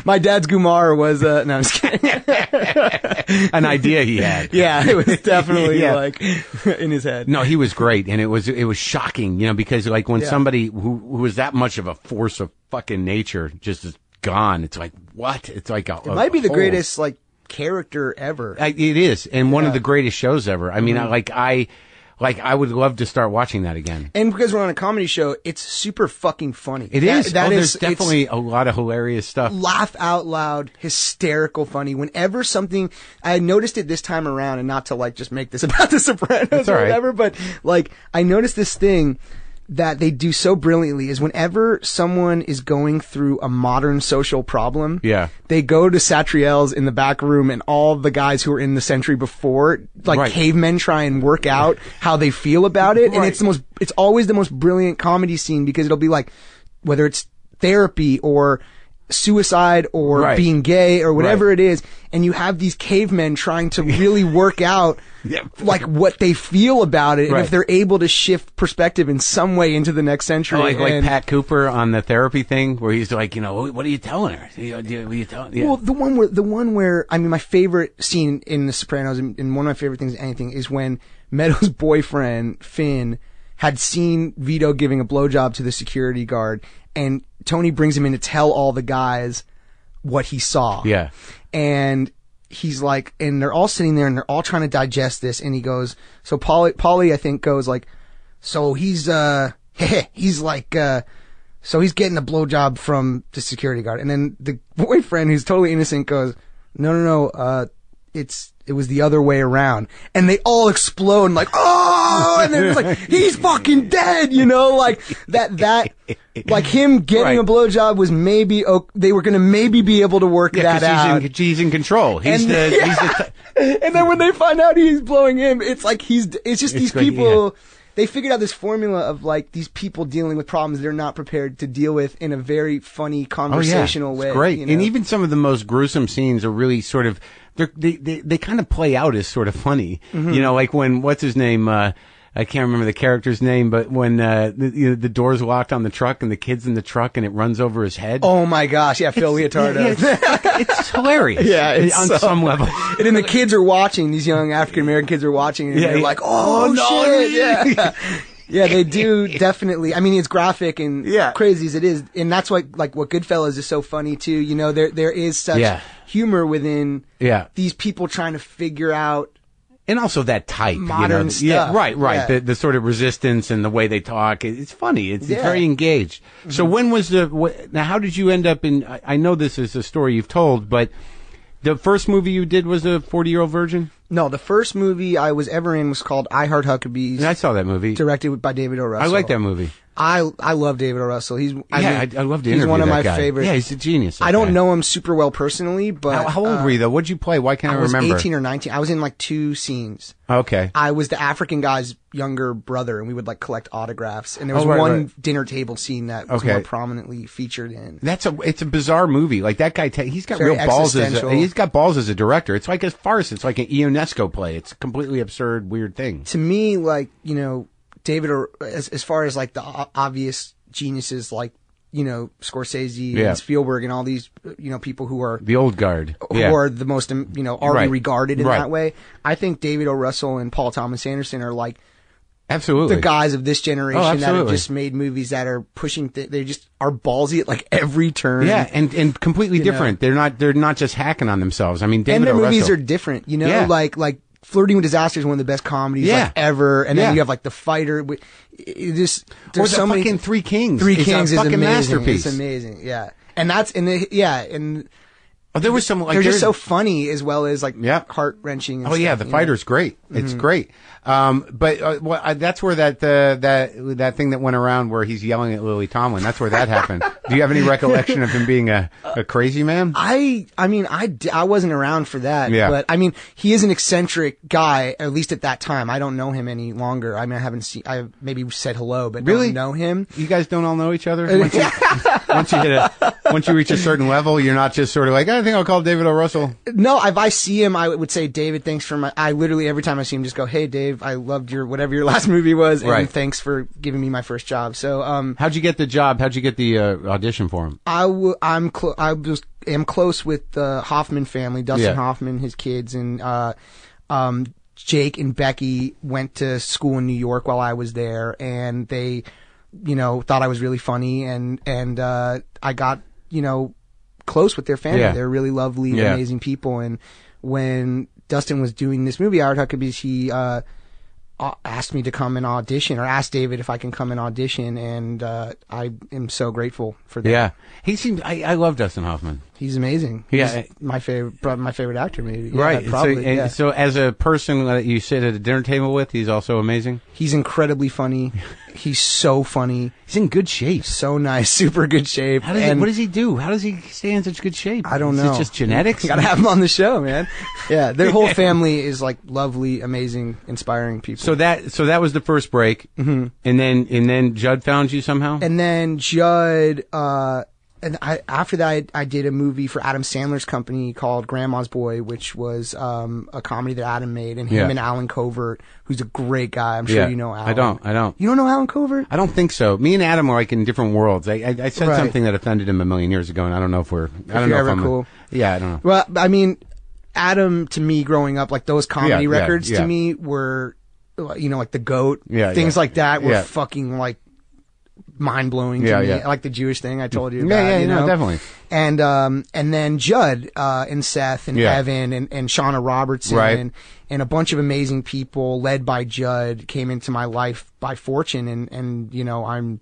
My dad's Gumar was no, I'm just kidding. An idea he had. Yeah, it was definitely like in his head. No, he was great, and it was shocking, because like when somebody who was that much of a force of fucking nature just is gone, it's like what? It's like it might be the greatest like character ever. It is, and one of the greatest shows ever. I mean, I would love to start watching that again. And because we're on a comedy show, it's super fucking funny. It is. There's definitely a lot of hilarious stuff. Laugh out loud, hysterical funny. Whenever something, I noticed it this time around, and not to like just make this about The Sopranos or whatever, but like I noticed this thing that they do so brilliantly is whenever someone is going through a modern social problem, they go to Satriel's in the back room, and all the guys who were in the century before, like cavemen, try and work out how they feel about it. And it's always the most brilliant comedy scene, because it'll be like, whether it's therapy or suicide or being gay or whatever it is, and you have these cavemen trying to really work out like what they feel about it, and if they're able to shift perspective in some way into the next century. Like Pat Cooper on the therapy thing, where he's like, what are you telling her? What are you telling? Yeah. Well, the one where I mean, my favorite scene in The Sopranos, and one of my favorite things in anything, is when Meadows' boyfriend Finn had seen Vito giving a blowjob to the security guard, and Tony brings him in to tell all the guys what he saw. Yeah. And he's like, and they're all sitting there and they're all trying to digest this. And he goes, so Paulie, I think, goes like, so he's he's like, so he's getting a blowjob from the security guard. And then the boyfriend, who's totally innocent, goes, no, it was the other way around. And they all explode and like, oh, and then it's like, he's fucking dead, like that, like him getting a blowjob was maybe, they were gonna maybe be able to work that out. He's in control. And then when they find out he's blowing him, it's like it's just these people, they figured out this formula of like these people dealing with problems they're not prepared to deal with in a very funny conversational way. It's great. And even some of the most gruesome scenes are really sort of, they kind of play out as sort of funny. Like when, what's his name, I can't remember the character's name, but when the door's locked on the truck and the kid's in the truck and it runs over his head. Oh my gosh, Phil Leotardo. It's hilarious. On some level. And then the kids are watching, these young African-American kids are watching, and they're like, oh shit, yeah, they do, definitely. I mean, it's graphic and crazy as it is, and that's why, like, what Goodfellas is so funny too. There is such humor within these people trying to figure out. And also that type, modern stuff. Yeah, right. Yeah. The sort of resistance and the way they talk. It's funny. It's very engaged. Mm-hmm. So when was now how did you end up in, I know this is a story you've told, but the first movie you did was a 40-Year-Old Virgin? No, the first movie I was ever in was called I Heart Huckabees. And I saw that movie. Directed by David O. Russell. I like that movie. I love David O. Russell. I love to interview he's one of that my guy. favorites. Yeah, he's a genius. I don't know him super well personally, but how old were you though? What'd you play? Why can't I remember? I was 18 or 19. I was in like 2 scenes. Okay. I was the African guy's younger brother, and we would like collect autographs. And there was one dinner table scene that was more prominently featured in. It's a bizarre movie. Like that guy, he's got real balls he's got balls as a director. It's like a farce. It's like an Ionesco play. It's a completely absurd, weird thing. To me, like, David, as far as like the obvious geniuses, like, Scorsese and Spielberg and all these, people who are the old guard, who are the most, already regarded in that way. I think David O. Russell and Paul Thomas Anderson are like absolutely the guys of this generation that have just made movies that are pushing. They just are ballsy at like every turn. Yeah, and completely different. They're not just hacking on themselves. I mean, David and their O. movies Russell, are different. Like Flirting with Disaster is one of the best comedies like ever, and then you have like The Fighter. There's so many. Fucking Three Kings. Three Kings is fucking amazing. masterpiece. It's amazing. Yeah, and that's and there was some like they're just so funny as well as like heart wrenching. Oh yeah, The Fighter's great. It's great. But that's where that thing that went around where he's yelling at Lily Tomlin. That's where that happened. Do you have any recollection of him being a crazy man? I wasn't around for that. Yeah. But I mean, he is an eccentric guy. At least at that time, I don't know him any longer. I mean, I maybe said hello, but really don't know him. You guys don't all know each other. Once you reach a certain level, you're not just sort of like, I think I'll call David O. Russell. No, if I see him, I would say, David, thanks for I literally every time I see him, just go, hey Dave, I loved whatever your last movie was, and thanks for giving me my first job. So, how'd you get the job? How'd you get the audition for him? I am close with the Hoffman family, Dustin Hoffman, his kids, and Jake and Becky went to school in New York while I was there, and they, thought I was really funny, and I got, close with their family. Yeah. They're really lovely, amazing people. And when Dustin was doing this movie, Howard Huckabees, he asked me to come and audition, or asked David if I can come and audition, and I am so grateful for that. Yeah, he seems. I love Dustin Hoffman. He's amazing. He's my favorite actor, maybe. Yeah, right. Probably. So as a person that you sit at a dinner table with, he's also amazing. He's incredibly funny. He's so funny. He's in good shape. So nice. Super good shape. What does he do? How does he stay in such good shape? I don't know. Is it just genetics? Gotta have him on the show, man. Yeah. Their whole family is like lovely, amazing, inspiring people. So that was the first break. Mm-hmm. And then Judd found you somehow? And then Judd, after that, I did a movie for Adam Sandler's company called Grandma's Boy, which was a comedy that Adam made, and him and Alan Covert, who's a great guy. I'm sure you know Alan. I don't. You don't know Alan Covert? I don't think so. Me and Adam are like in different worlds. I said something that offended him a million years ago, and I don't know if I'm cool. I don't know. Well, I mean, Adam, to me, growing up, like those comedy records to me were, like The Goat, things like that were fucking like mind-blowing to me. Like the Jewish thing I told you about. Definitely. And then Judd, and Seth and Evan and Shauna Robertson and a bunch of amazing people led by Judd came into my life by fortune. And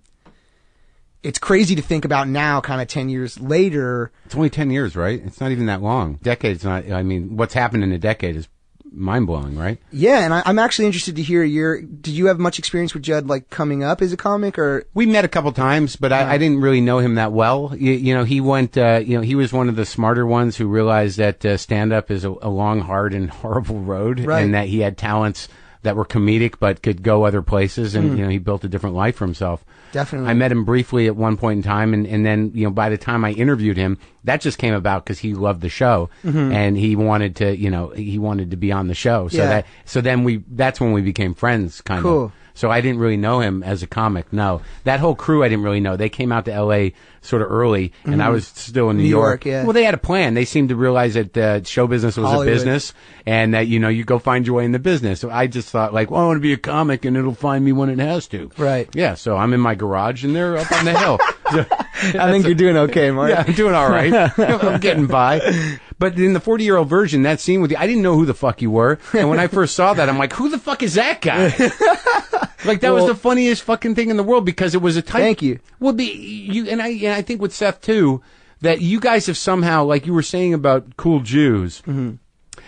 it's crazy to think about now, kind of 10 years later. It's only 10 years, right? It's not even that long. Decade's not, what's happened in a decade is mind-blowing, right? Yeah, and I'm actually interested to hear did you have much experience with Judd, like, coming up as a comic, or? We met a couple times, but I didn't really know him that well. He went, he was one of the smarter ones who realized that stand-up is a long, hard, and horrible road, and that he had talents that were comedic but could go other places, and, he built a different life for himself. Definitely. I met him briefly at one point in time, and then, by the time I interviewed him, that just came about because he loved the show, and he wanted to be on the show. So that's when we became friends, kind of. So I didn't really know him as a comic, no. That whole crew I didn't really know. They came out to L.A. sort of early, and I was still in New York. Yeah. Well, they had a plan. They seemed to realize that show business was Hollywood. a business, and that, you go find your way in the business. So I just thought, like, well, I want to be a comic, and it'll find me when it has to. Right. Yeah, so I'm in my garage, and they're up on the hill. So, I think you're doing okay, Mark. Yeah, I'm doing all right. I'm getting by. But in the 40-year-old version, that scene with you, I didn't know who the fuck you were. And when I first saw that, I'm like, who the fuck is that guy? Like, that was the funniest fucking thing in the world, because it was a type. Thank you. Well, I think with Seth, too, that you guys have somehow, like you were saying about Cool Jews,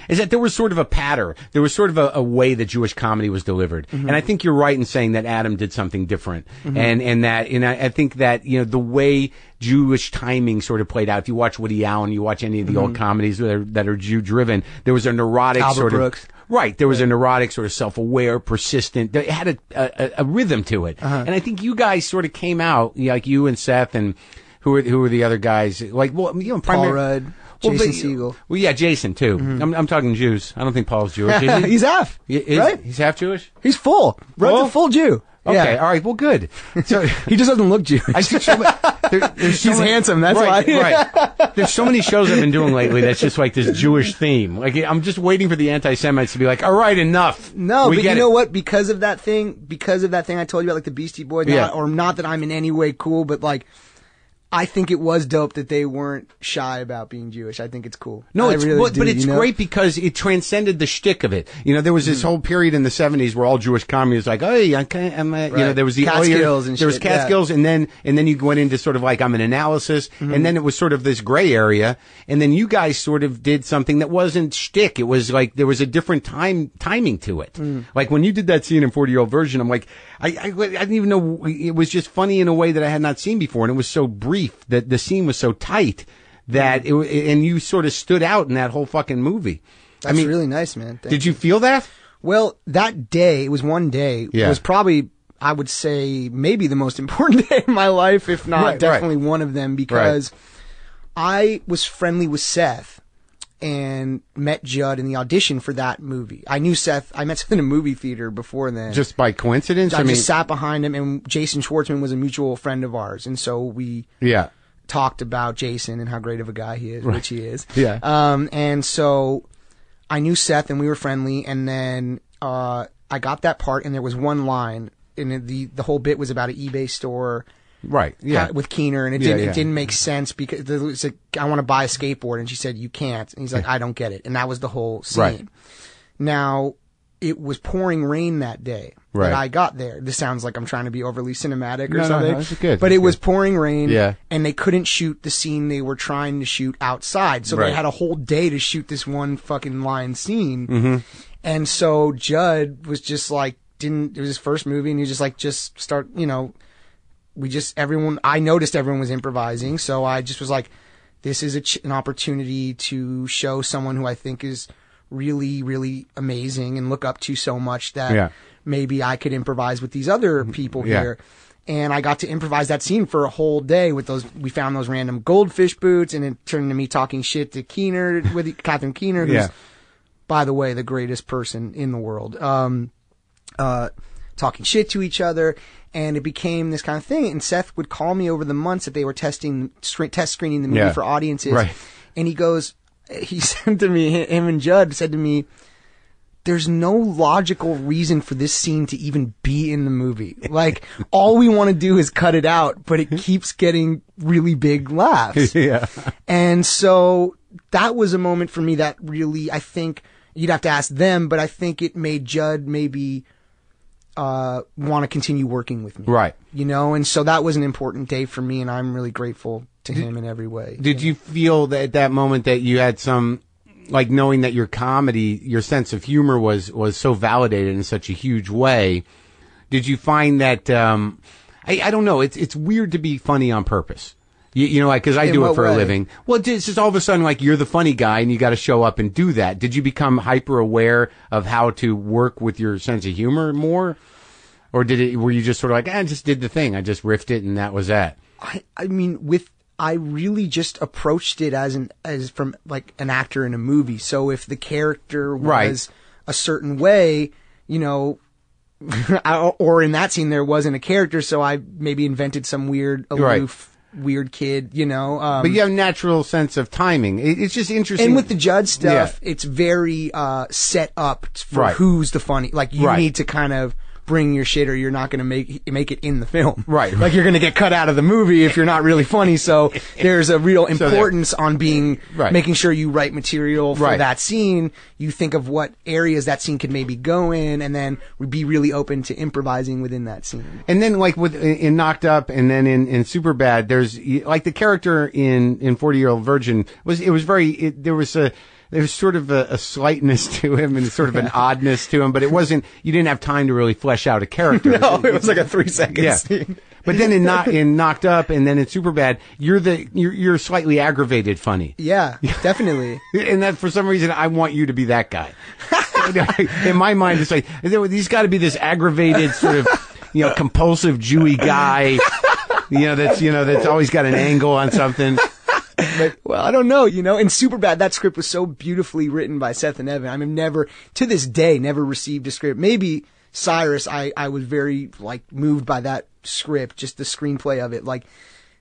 is that there was sort of a pattern. There was sort of a way that Jewish comedy was delivered. And I think you're right in saying that Adam did something different. And I think that, the way Jewish timing sort of played out, if you watch Woody Allen, you watch any of the old comedies that are Jew-driven, there was a neurotic Albert sort Brooks. of... Right, there was a neurotic, sort of self-aware, persistent. It had a rhythm to it, and I think you guys sort of came out, like you and Seth, and who were the other guys? Like, well, Paul Rudd, Jason Segel. Well, yeah, Jason too. I'm talking Jews. I don't think Paul's Jewish. Is he? He's half, right? He's half Jewish. He's full. Rudd's a full Jew. Okay, all right, well, good. So he just doesn't look Jewish. I see there's He's handsome, that's why. Right. There's so many shows I've been doing lately that's just like this Jewish theme. Like, I'm just waiting for the anti-Semites to be like, all right, enough. No, but you know what? Because of that thing I told you about, like the Beastie Boys, Yeah. or not that I'm in any way cool, but like, I think it was dope that they weren't shy about being Jewish. I think it's cool. No, but it's great because it transcended the shtick of it. You know, there was this whole period in the 70s where all Jewish communists like, oh, you know, there was the Catskills and there was shit, Catskills, and then you went into sort of like I'm an analysis, and then it was sort of this gray area, and then you guys sort of did something that wasn't shtick. It was like there was a different timing to it. Like when you did that scene in 40-Year-Old Virgin, I'm like, I didn't even know, it was just funny in a way that I had not seen before, and it was so brief that the scene was so tight that and you sort of stood out in that whole fucking movie. That's really nice, man. Did you feel that? Well, that day, it was one day, was probably, I would say, maybe the most important day in my life, if not definitely one of them, because I was friendly with Seth and met Judd in the audition for that movie. I met Seth in a movie theater before then. Just by coincidence? I just sat behind him, and Jason Schwartzman was a mutual friend of ours, and so we talked about Jason and how great of a guy he is, which he is. Yeah. And so I knew Seth, and we were friendly, and then I got that part, and there was one line, and the whole bit was about an eBay store. Right. Yeah. With Keener, and it didn't make sense because it was like, I want to buy a skateboard, and she said, you can't. And he's like, I don't get it. And that was the whole scene. Right. Now, it was pouring rain that day that I got there. This sounds like I'm trying to be overly cinematic or something. No, that's good. But it was pouring rain, Yeah. and they couldn't shoot the scene they were trying to shoot outside. So they had a whole day to shoot this one fucking line scene. Mm-hmm. And so Judd was just like, it was his first movie, and he was just like, just start, you know, I noticed everyone was improvising, so I just was like, this is an opportunity to show someone who I think is really, really amazing and look up to so much that maybe I could improvise with these other people here. And I got to improvise that scene for a whole day with we found those random goldfish boots, and it turned into me talking shit to Keener, with Catherine Keener, who's, by the way, the greatest person in the world. Talking shit to each other. And it became this kind of thing. And Seth would call me over the months that they were test screening the movie for audiences. Right. And he said to me, him and Judd said to me, there's no logical reason for this scene to even be in the movie. Like, all we want to do is cut it out, but it keeps getting really big laughs. And so that was a moment for me that really, I think, you'd have to ask them, but I think it made Judd maybe want to continue working with me. Right. You know, and so that was an important day for me, and I'm really grateful to him in every way. Did you feel that at that moment that you had some, like, knowing that your comedy, your sense of humor was so validated in such a huge way, did you find that, I don't know, it's weird to be funny on purpose. You know, like, because I do it for a living. Well, it's just all of a sudden, like, you're the funny guy and you got to show up and do that. Did you become hyper aware of how to work with your sense of humor more? Or were you just sort of like, I just did the thing. I just riffed it and that was that? I mean, I really just approached it as from like an actor in a movie. So if the character was a certain way, you know, or in that scene there wasn't a character, so I maybe invented some weird, aloof, weird kid, you know. But you have a natural sense of timing. It's just interesting. And with the Judd stuff, it's very set up for who's the funny. Like, you need to kind of bring your shit, or you're not going to make it in the film. Right. Like, you're going to get cut out of the movie if you're not really funny. So there's a real importance on being, making sure you write material for that scene. You think of what areas that scene could maybe go in, and then be really open to improvising within that scene. And then, like, in Knocked Up, and then in Superbad, there's, like, the character in 40-Year-Old Virgin there was sort of a slightness to him and sort of an oddness to him, but you didn't have time to really flesh out a character. No, it was like a 3-second scene. But then in Knocked Up and then in Superbad, you're slightly aggravated funny. Yeah, definitely. And that, for some reason, I want you to be that guy. In my mind, it's like, he's got to be this aggravated sort of, you know, compulsive Jewy guy, that's always got an angle on something. But, well, I don't know, you know. In Superbad, that script was so beautifully written by Seth and Evan. I mean, to this day, never received a script. Maybe Cyrus, I was very like moved by that script, just the screenplay of it. Like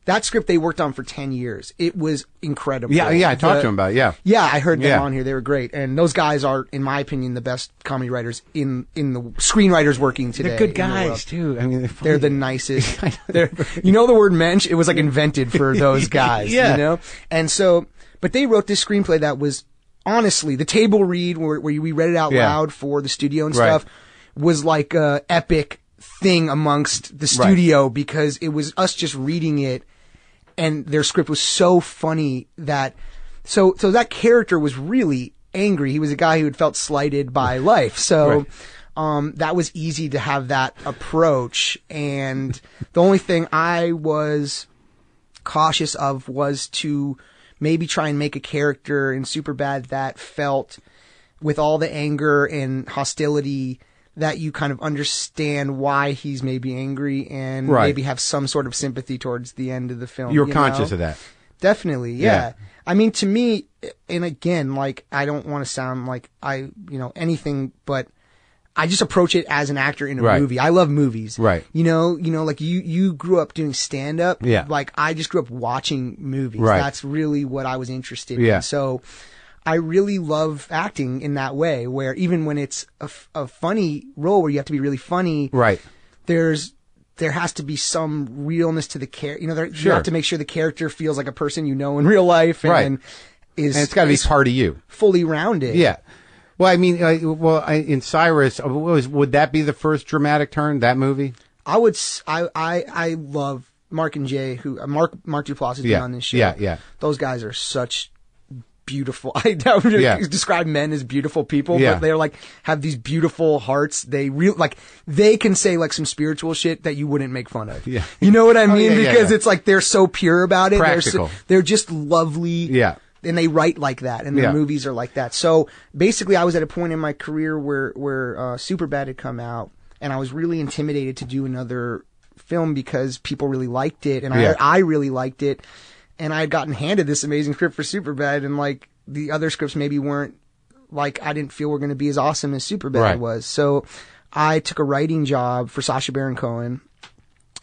that script they worked on for 10 years. It was incredible. Yeah, I talked to him about it, yeah. Yeah, I heard them on here. They were great. And those guys are, in my opinion, the best comedy writers in the screenwriters working today. They're good guys, too. I mean, they're the nicest. You know the word mensch? It was like invented for those guys, you know? And so, but they wrote this screenplay that was, honestly, the table read where we read it out loud for the studio and stuff was like a epic thing amongst the studio because it was us just reading it. And their script was so funny that, so that character was really angry. He was a guy who had felt slighted by life. So, that was easy to have that approach. And the only thing I was cautious of was to maybe try and make a character in Superbad that felt, with all the anger and hostility, that you kind of understand why he's maybe angry and maybe have some sort of sympathy towards the end of the film. You were conscious of that. Definitely, yeah. I mean, to me, and again, like, I don't want to sound like anything, but I just approach it as an actor in a movie. I love movies. Right. You know, like you grew up doing stand up. Yeah. Like I just grew up watching movies. Right. That's really what I was interested in. So I really love acting in that way, where even when it's a funny role where you have to be really funny, there has to be some realness to the character. You know, you have to make sure the character feels like a person you know in real life, and it's got to be part of you, fully rounded. Yeah. Well, I mean, in Cyrus, would that be the first dramatic turn? That movie? I love Mark and Jay, Mark Duplass has been on this show. Yeah. Those guys are such beautiful. I don't describe men as beautiful people, but they're like have these beautiful hearts. They they can say like some spiritual shit that you wouldn't make fun of. Yeah. You know what I mean? Because it's like they're so pure about it. Practical. They're just lovely. Yeah. And they write like that, and their movies are like that. So basically, I was at a point in my career where Superbad had come out, and I was really intimidated to do another film because people really liked it, and I really liked it. And I had gotten handed this amazing script for Superbad, and like the other scripts maybe weren't like I didn't feel were going to be as awesome as Superbad was. So I took a writing job for Sacha Baron Cohen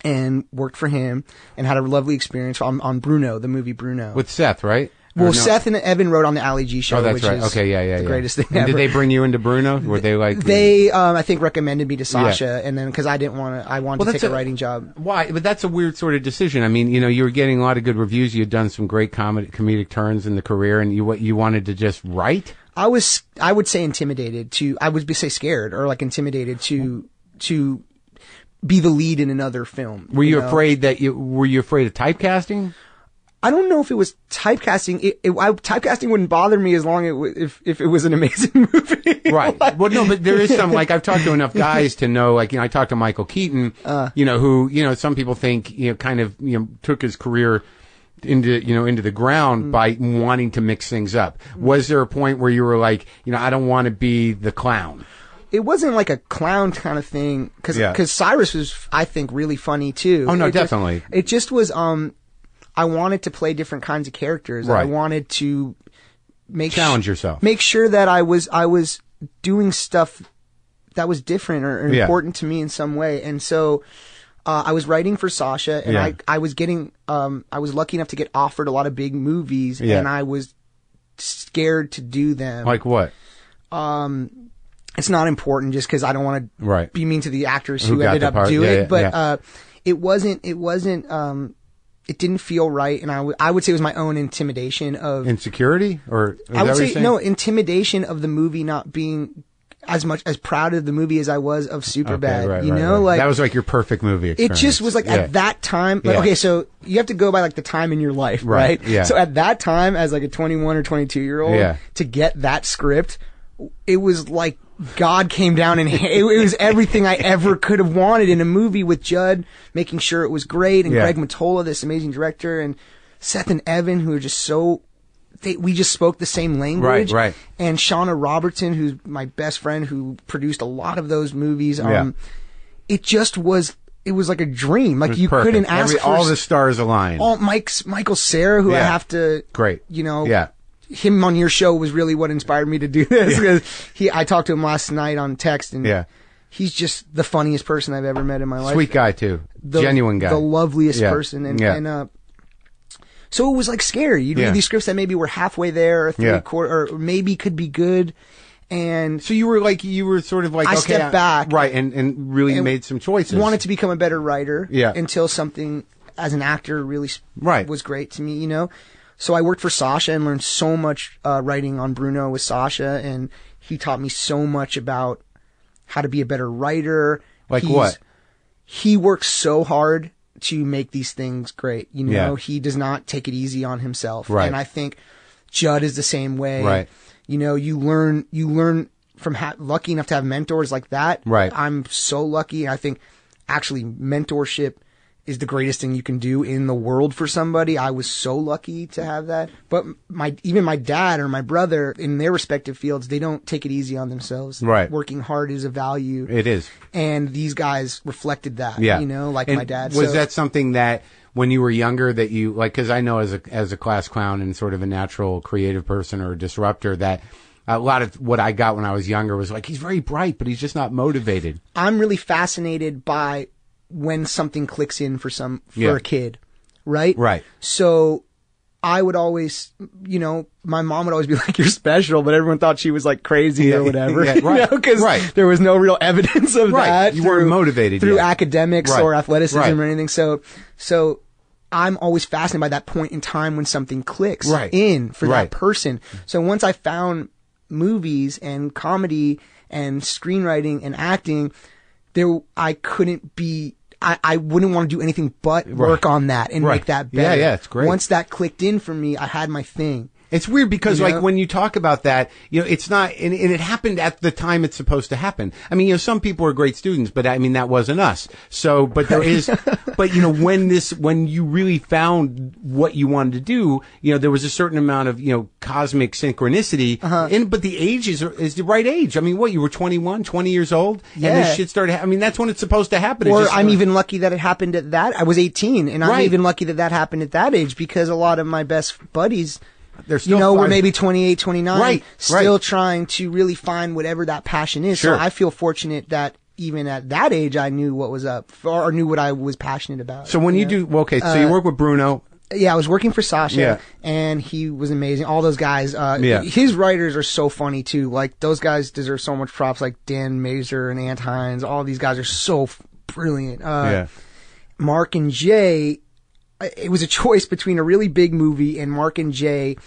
and worked for him and had a lovely experience on Bruno, the movie Bruno. With Seth, right? Well, Seth and Evan wrote on the Ali G show, which is the greatest thing ever. Did they bring you into Bruno? Were they like... They, I think, recommended me to Sasha, and then, because I wanted to take a writing job. Why? But that's a weird sort of decision. I mean, you were getting a lot of good reviews. You had done some great comedic turns in the career, and you wanted to just write? I would say intimidated I would say scared, or like intimidated to be the lead in another film. Were you afraid of typecasting? I don't know if it was typecasting. Typecasting wouldn't bother me as long if it was an amazing movie. Right. Well, no, but there is some, like, I've talked to enough guys to know, like, I talked to Michael Keaton, who, some people think, kind of, took his career into the ground by wanting to mix things up. Was there a point where you were like, I don't want to be the clown? It wasn't like a clown kind of thing, because Cyrus was, I think, really funny too. Oh, no, definitely. It just was, I wanted to play different kinds of characters. Right. I wanted to challenge yourself. Make sure that I was doing stuff that was different or important to me in some way. And so I was writing for Sasha, and I was lucky enough to get offered a lot of big movies, and I was scared to do them. Like what? It's not important, just because I don't want to be mean to the actors who ended up doing it. But it wasn't. It didn't feel right, and I would say it was my own intimidation of insecurity, or I would say no, intimidation of the movie not being as proud of the movie as I was of Superbad. Okay, like that was like your perfect movie experience. It just was like at that time. But okay, so you have to go by like the time in your life, right? Yeah. So at that time, as like a 21 or 22-year-old, to get that script, it was like God came down and it was everything I ever could have wanted in a movie, with Judd making sure it was great, and Greg Mottola, this amazing director, and Seth and Evan, who are just we just spoke the same language. Right. And Shauna Robertson, who's my best friend, who produced a lot of of those it just was, it was like a dream. Like you perfect. Couldn't ask for all the stars aligned. Michael Cera, who I have to, great. Him on your show was really what inspired me to do this, because I talked to him last night on text, and he's just the funniest person I've ever met in my life. Sweet guy too. Genuine guy. The loveliest person. And so it was like scary. You'd read these scripts that maybe were halfway there, or three-quarter, or maybe could be good. And so you were sort of like, I stepped back. Right, and really made some choices. Wanted to become a better writer. Yeah. Until something as an actor really was great to me, you know? So I worked for Sasha and learned so much writing on Bruno with Sasha, and he taught me so much about how to be a better writer. Like what? He works so hard to make these things great, you know? He does not take it easy on himself. Right. And I think Judd is the same way. Right. You know, you learn from lucky enough to have mentors like that. Right. I'm so lucky. I think actually mentorship is the greatest thing you can do in the world for somebody. I was so lucky to have that. But even my dad or my brother in their respective fields, they don't take it easy on themselves. Right. Working hard is a value. It is. And these guys reflected that, you know, like and my dad. Was that something that when you were younger that you, like, cause I know as a class clown and sort of a natural creative person or a disruptor, that a lot of what I got when I was younger was like, he's very bright, but he's just not motivated. I'm really fascinated by when something clicks in for a kid, right? Right. So I would always, you know, my mom would always be like, you're special, but everyone thought she was like crazy or whatever. Right. You know, because there was no real evidence of that. You weren't motivated through academics or athleticism or anything. So I'm always fascinated by that point in time when something clicks in for that person. So once I found movies and comedy and screenwriting and acting, I wouldn't want to do anything but work on that and make that better. Yeah, it's great. Once that clicked in for me, I had my thing. It's weird because, like, when you talk about that, you know, it's not, and it happened at the time it's supposed to happen. I mean, you know, some people are great students, but I mean, that wasn't us. So, but there is, but you know, when you really found what you wanted to do, you know, there was a certain amount of, you know, cosmic synchronicity, but the age is the right age. I mean, what, you were 21, 20 years old? And this shit started, I mean, that's when it's supposed to happen. Or I'm even lucky that it happened at that, I was 18, and I'm even lucky that happened at that age, because a lot of my best buddies, they're still, you know, we're maybe 28, 29, still trying to really find whatever that passion is. Sure. So I feel fortunate that even at that age, I knew what was up, or knew what I was passionate about. So when you do, well, okay, so you work with Bruno. Yeah, I was working for Sasha, and he was amazing. All those guys, his writers are so funny too. Like, those guys deserve so much props, like Dan Mazer and Ant Hines. All these guys are so brilliant. Mark and Jay, it was a choice between a really big movie, and Mark and Jay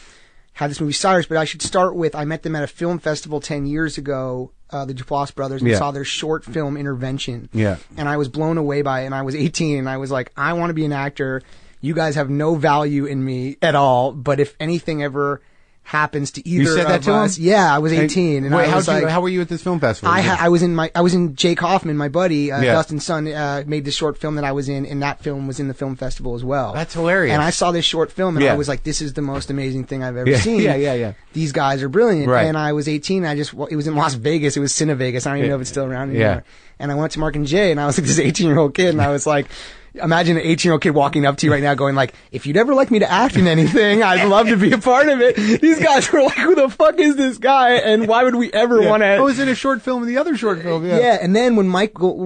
had this movie Cyrus, but I should start with, I met them at a film festival 10 years ago, the Duplass brothers, and saw their short film Intervention. Yeah. And I was blown away by it, and I was 18, and I was like, I want to be an actor. You guys have no value in me at all, but if anything ever happens to either you said that of to us. him? Yeah, I was 18. And wait, I was how were you at this film festival? I was in Jake Hoffman, my buddy, Dustin's son, made this short film that I was in, and that film was in the film festival as well. That's hilarious. And I saw this short film, and I was like, this is the most amazing thing I've ever seen. Yeah. These guys are brilliant. Right. And I was 18, it was in Las Vegas, it was Cine Vegas, I don't even know if it's still around anymore. Yeah. And I went to Mark and Jay, and I was like this 18-year-old kid, and I was like, imagine an 18-year-old kid walking up to you right now going like, if you'd ever like me to act in anything, I'd love to be a part of it. These guys were like, who the fuck is this guy? And why would we ever want to... I was in a short film in the other short film, Yeah, and then when Michael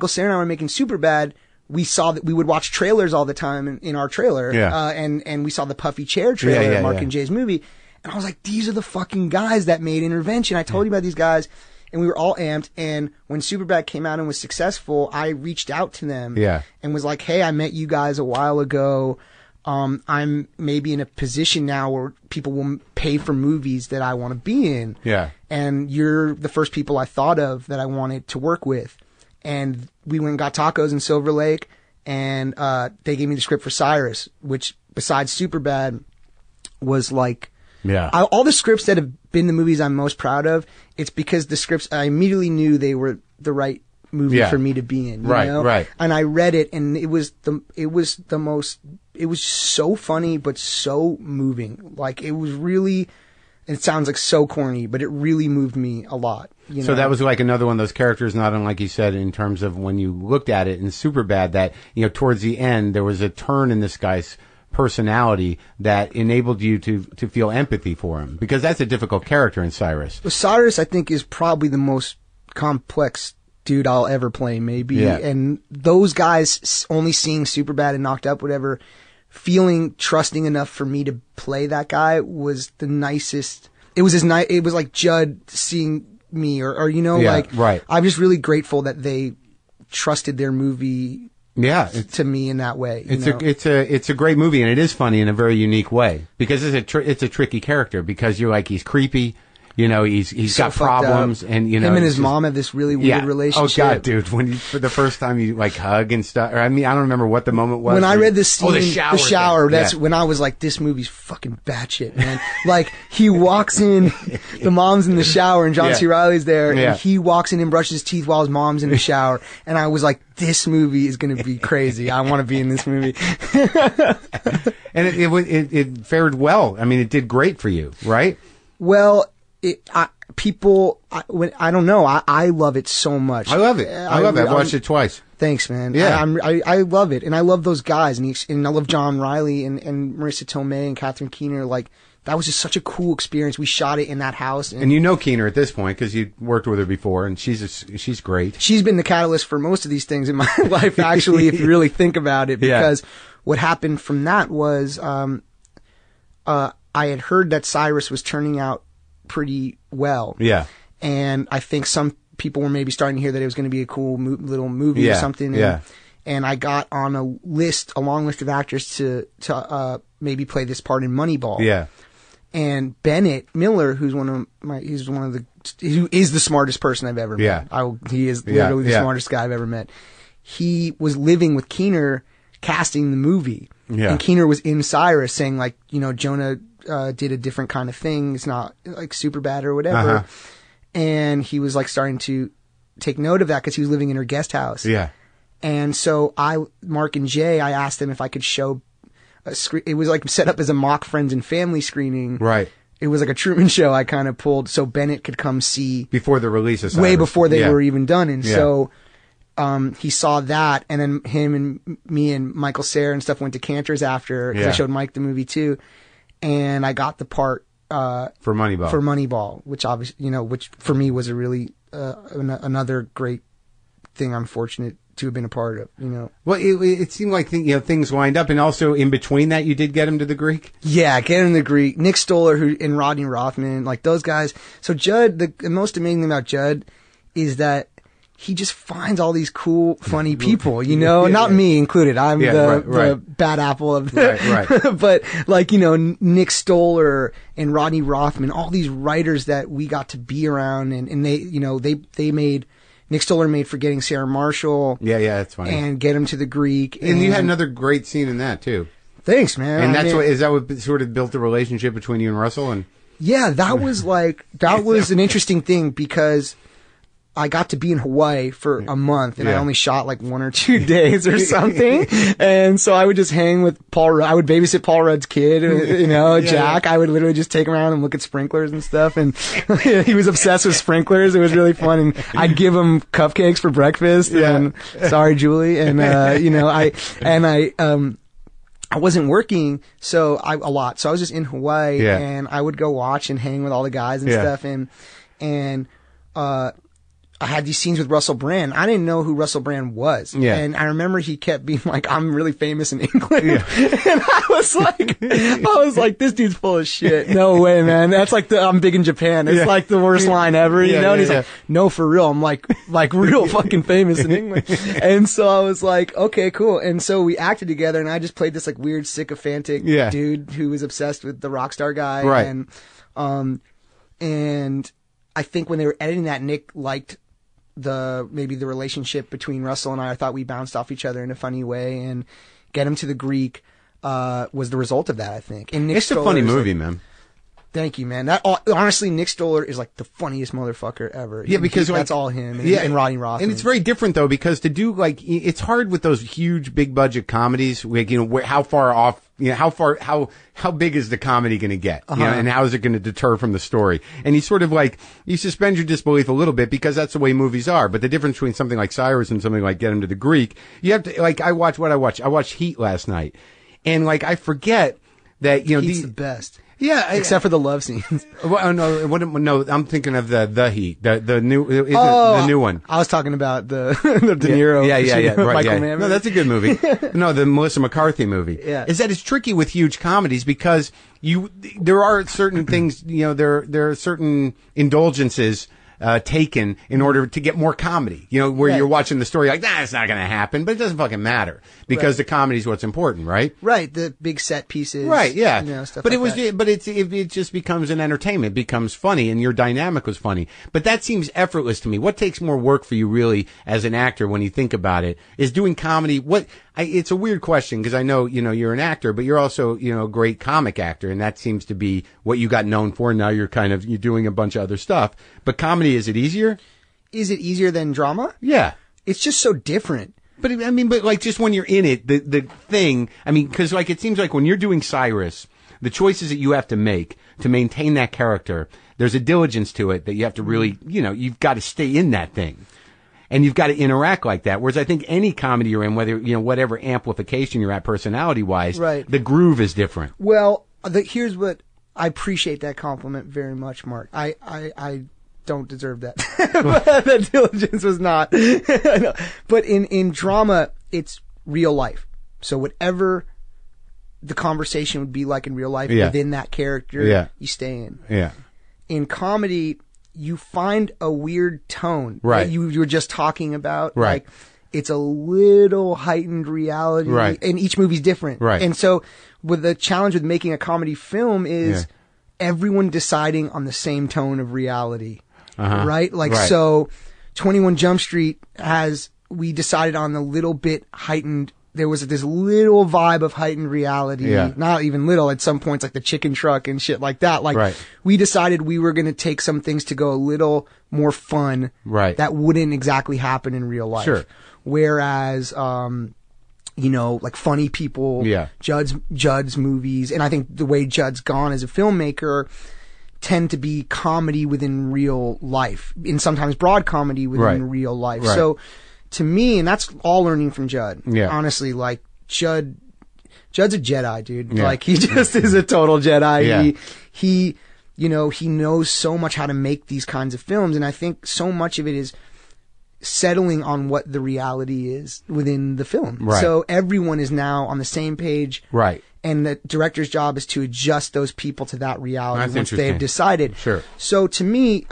Cera and I were making Superbad, we saw that we would watch trailers all the time in our trailer. And we saw the Puffy Chair trailer of Mark and Jay's movie. And I was like, these are the fucking guys that made Intervention. I told you about these guys. And we were all amped, and when Superbad came out and was successful, I reached out to them and was like, hey, I met you guys a while ago. I'm maybe in a position now where people will pay for movies that I want to be in. Yeah. And you're the first people I thought of that I wanted to work with. And we went and got tacos in Silver Lake, and they gave me the script for Cyrus, which, besides Superbad, was like... all the scripts that have been the movies I'm most proud of, it's because the scripts, I immediately knew they were the right movie for me to be in. You know? Right. And I read it, and it was so funny, but so moving. Like, it was really, it sounds like so corny, but it really moved me a lot. You know? So that was like another one of those characters, not unlike you said, in terms of when you looked at it in Superbad, that, you know, towards the end, there was a turn in this guy's personality that enabled you to feel empathy for him, because that's a difficult character in Cyrus. Well, Cyrus, I think, is probably the most complex dude I'll ever play, maybe. Yeah. And those guys only seeing Superbad and Knocked Up, whatever, feeling trusting enough for me to play that guy was the nicest. It was as nice. It was like Judd seeing me, or you know, Yeah, like, right. I'm just really grateful that they trusted their movie. Yeah, to me in that way. It's a great movie, and it is funny in a very unique way, because it's a tricky character, because you're like, he's creepy. You know, he's so got problems, and you know, him and his mom have this really weird relationship. Oh God, dude! When for the first time you like hug and stuff, or I mean, I don't remember what the moment was. When I read this scene, the shower. That's when I was like, this movie's fucking batshit, man. Like, he walks in, the mom's in the shower, and John C. Reilly's there, and he walks in and brushes his teeth while his mom's in the shower, and I was like, this movie is going to be crazy. I want to be in this movie. And it fared well. I mean, it did great for you, right? Well. I don't know. I love it so much. I love it. I've watched it twice. Thanks, man. Yeah. I love it. And I love those guys. And I love John Riley and Marissa Tomei and Catherine Keener. Like, that was just such a cool experience. We shot it in that house. And you know Keener at this point, because you worked with her before, and she's great. She's been the catalyst for most of these things in my life, actually, if you really think about it. Because what happened from that was, I had heard that Cyrus was turning out pretty well. Yeah. And I think some people were maybe starting to hear that it was going to be a cool little movie or something. And I got on a long list of actors to maybe play this part in Moneyball. Yeah. And Bennett Miller, who is the smartest person I've ever met. He is literally the smartest guy I've ever met. He was living with Keener casting the movie. Yeah. And Keener was in Cyrus saying, like, you know, Jonah did a different kind of thing. It's not like Superbad or whatever. Uh-huh. And he was like starting to take note of that because he was living in her guest house. Yeah. And so Mark and Jay, I asked them if I could show a screen. It was like set up as a mock friends and family screening. Right. It was like a Truman Show I kind of pulled so Bennett could come see. Before the release of Cyrus. Way before they were even done. And so he saw that, and then him and me and Michael Cera and stuff went to Cantor's after, because I showed Mike the movie too. And I got the part for Moneyball, which obviously, you know, which for me was a really another great thing I'm fortunate to have been a part of, you know. Well, it seemed like things lined up, and also in between that, you did get him to the Greek. Yeah, get him to the Greek. Nick Stoller and Rodney Rothman, like those guys. So Judd, the most amazing thing about Judd is that he just finds all these cool, funny people, you know, not me included. I'm the bad apple of the, but like, you know, Nick Stoller and Rodney Rothman, all these writers that we got to be around, and they, you know, they made, Nick Stoller made Forgetting Sarah Marshall. Yeah, that's funny. And Get Him to the Greek. And you had another great scene in that too. Thanks, man. And is that what sort of built the relationship between you and Russell? And yeah, that was an interesting thing, because I got to be in Hawaii for a month, and I only shot like 1 or 2 days or something. And so I would just hang with Paul Rudd. I would babysit Paul Rudd's kid, you know, Jack. I would literally just take him around and look at sprinklers and stuff. And he was obsessed with sprinklers. It was really fun. And I'd give him cupcakes for breakfast. And sorry, Julie. And, you know, I wasn't working a lot. So I was just in Hawaii, and I would go watch and hang with all the guys and stuff. And I had these scenes with Russell Brand. I didn't know who Russell Brand was. Yeah. And I remember he kept being like, I'm really famous in England. Yeah. And I was like, this dude's full of shit. No way, man. That's like I'm big in Japan. It's like the worst line ever, you know? And he's like, no, for real. I'm like real fucking famous in England. And so I was like, okay, cool. And so we acted together, and I just played this like weird sycophantic dude who was obsessed with the rock star guy. Right. And I think when they were editing that, Nick liked maybe the relationship between Russell and I thought we bounced off each other in a funny way, and Get Him to the Greek was the result of that, I think. And it's a funny movie, man. Thank you, man. Honestly, Nick Stoller is like the funniest motherfucker ever. Yeah, because that's all him. And Rodney Rothman. And it's very different though, because to do it's hard with those huge, big budget comedies. Like, you know, how far off, you know, how big is the comedy going to get? You know, and how is it going to deter from the story? And you sort of you suspend your disbelief a little bit, because that's the way movies are. But the difference between something like Cyrus and something like Get Him to the Greek, you have to, I watched Heat last night, and I forget that, you know, Heat's the best. Yeah, except for the love scenes. Well, no, I'm thinking of the Heat, the new, the new one. I was talking about the De Niro, Michael Mann. No, that's a good movie. No, the Melissa McCarthy movie. Yeah, is that it's tricky with huge comedies because there are certain things, you know, there are certain indulgences taken in order to get more comedy, you know, where you're watching the story like, it's not going to happen, but it doesn't fucking matter because the comedy is what's important, right? Right. The big set pieces. Right. Yeah. You know, stuff but like that. it just becomes an entertainment. It becomes funny and your dynamic was funny. But that seems effortless to me. What takes more work for you really as an actor when you think about it is doing comedy. It's a weird question because I know, you know, you're an actor, but you're also, you know, a great comic actor. And that seems to be what you got known for. Now you're doing a bunch of other stuff. But comedy, is it easier? Is it easier than drama? Yeah. It's just so different. But I mean, like just when you're in it, the thing, I mean, because like it seems like when you're doing Cyrus, the choices that you have to make to maintain that character, there's a diligence to it that you have to really, you know, you've got to stay in that thing. And you've got to interact like that. Whereas I think any comedy you're in, whether, you know, whatever amplification you're at personality wise, the groove is different. Well, here's what I appreciate that compliment very much, Mark. I don't deserve that. That diligence was not. But in drama, it's real life. So whatever the conversation would be like in real life within that character, you stay in. Yeah. In comedy, you find a weird tone that you were just talking about. Right. Like, it's a little heightened reality. Right. And each movie's different. Right. And so with the challenge with making a comedy film is everyone deciding on the same tone of reality. Right? Like, so 21 Jump Street we decided on a little bit heightened. There was this little vibe of heightened reality. Yeah. Not even little at some points, like the chicken truck and shit like that. Like, we decided we were going to take some things to go a little more fun. Right. That wouldn't exactly happen in real life. Sure. Whereas, you know, like Funny People, Judd's movies, and I think the way Judd's gone as a filmmaker tend to be comedy within real life, and sometimes broad comedy within real life. Right. So, to me, and that's all learning from Judd. Yeah. Honestly, like Judd's a Jedi, dude. Yeah. Like, he just is a total Jedi. Yeah. He, you know, he knows so much how to make these kinds of films, and I think so much of it is settling on what the reality is within the film. Right. So everyone is now on the same page. Right. And the director's job is to adjust those people to that reality once they've decided. Sure. So to me,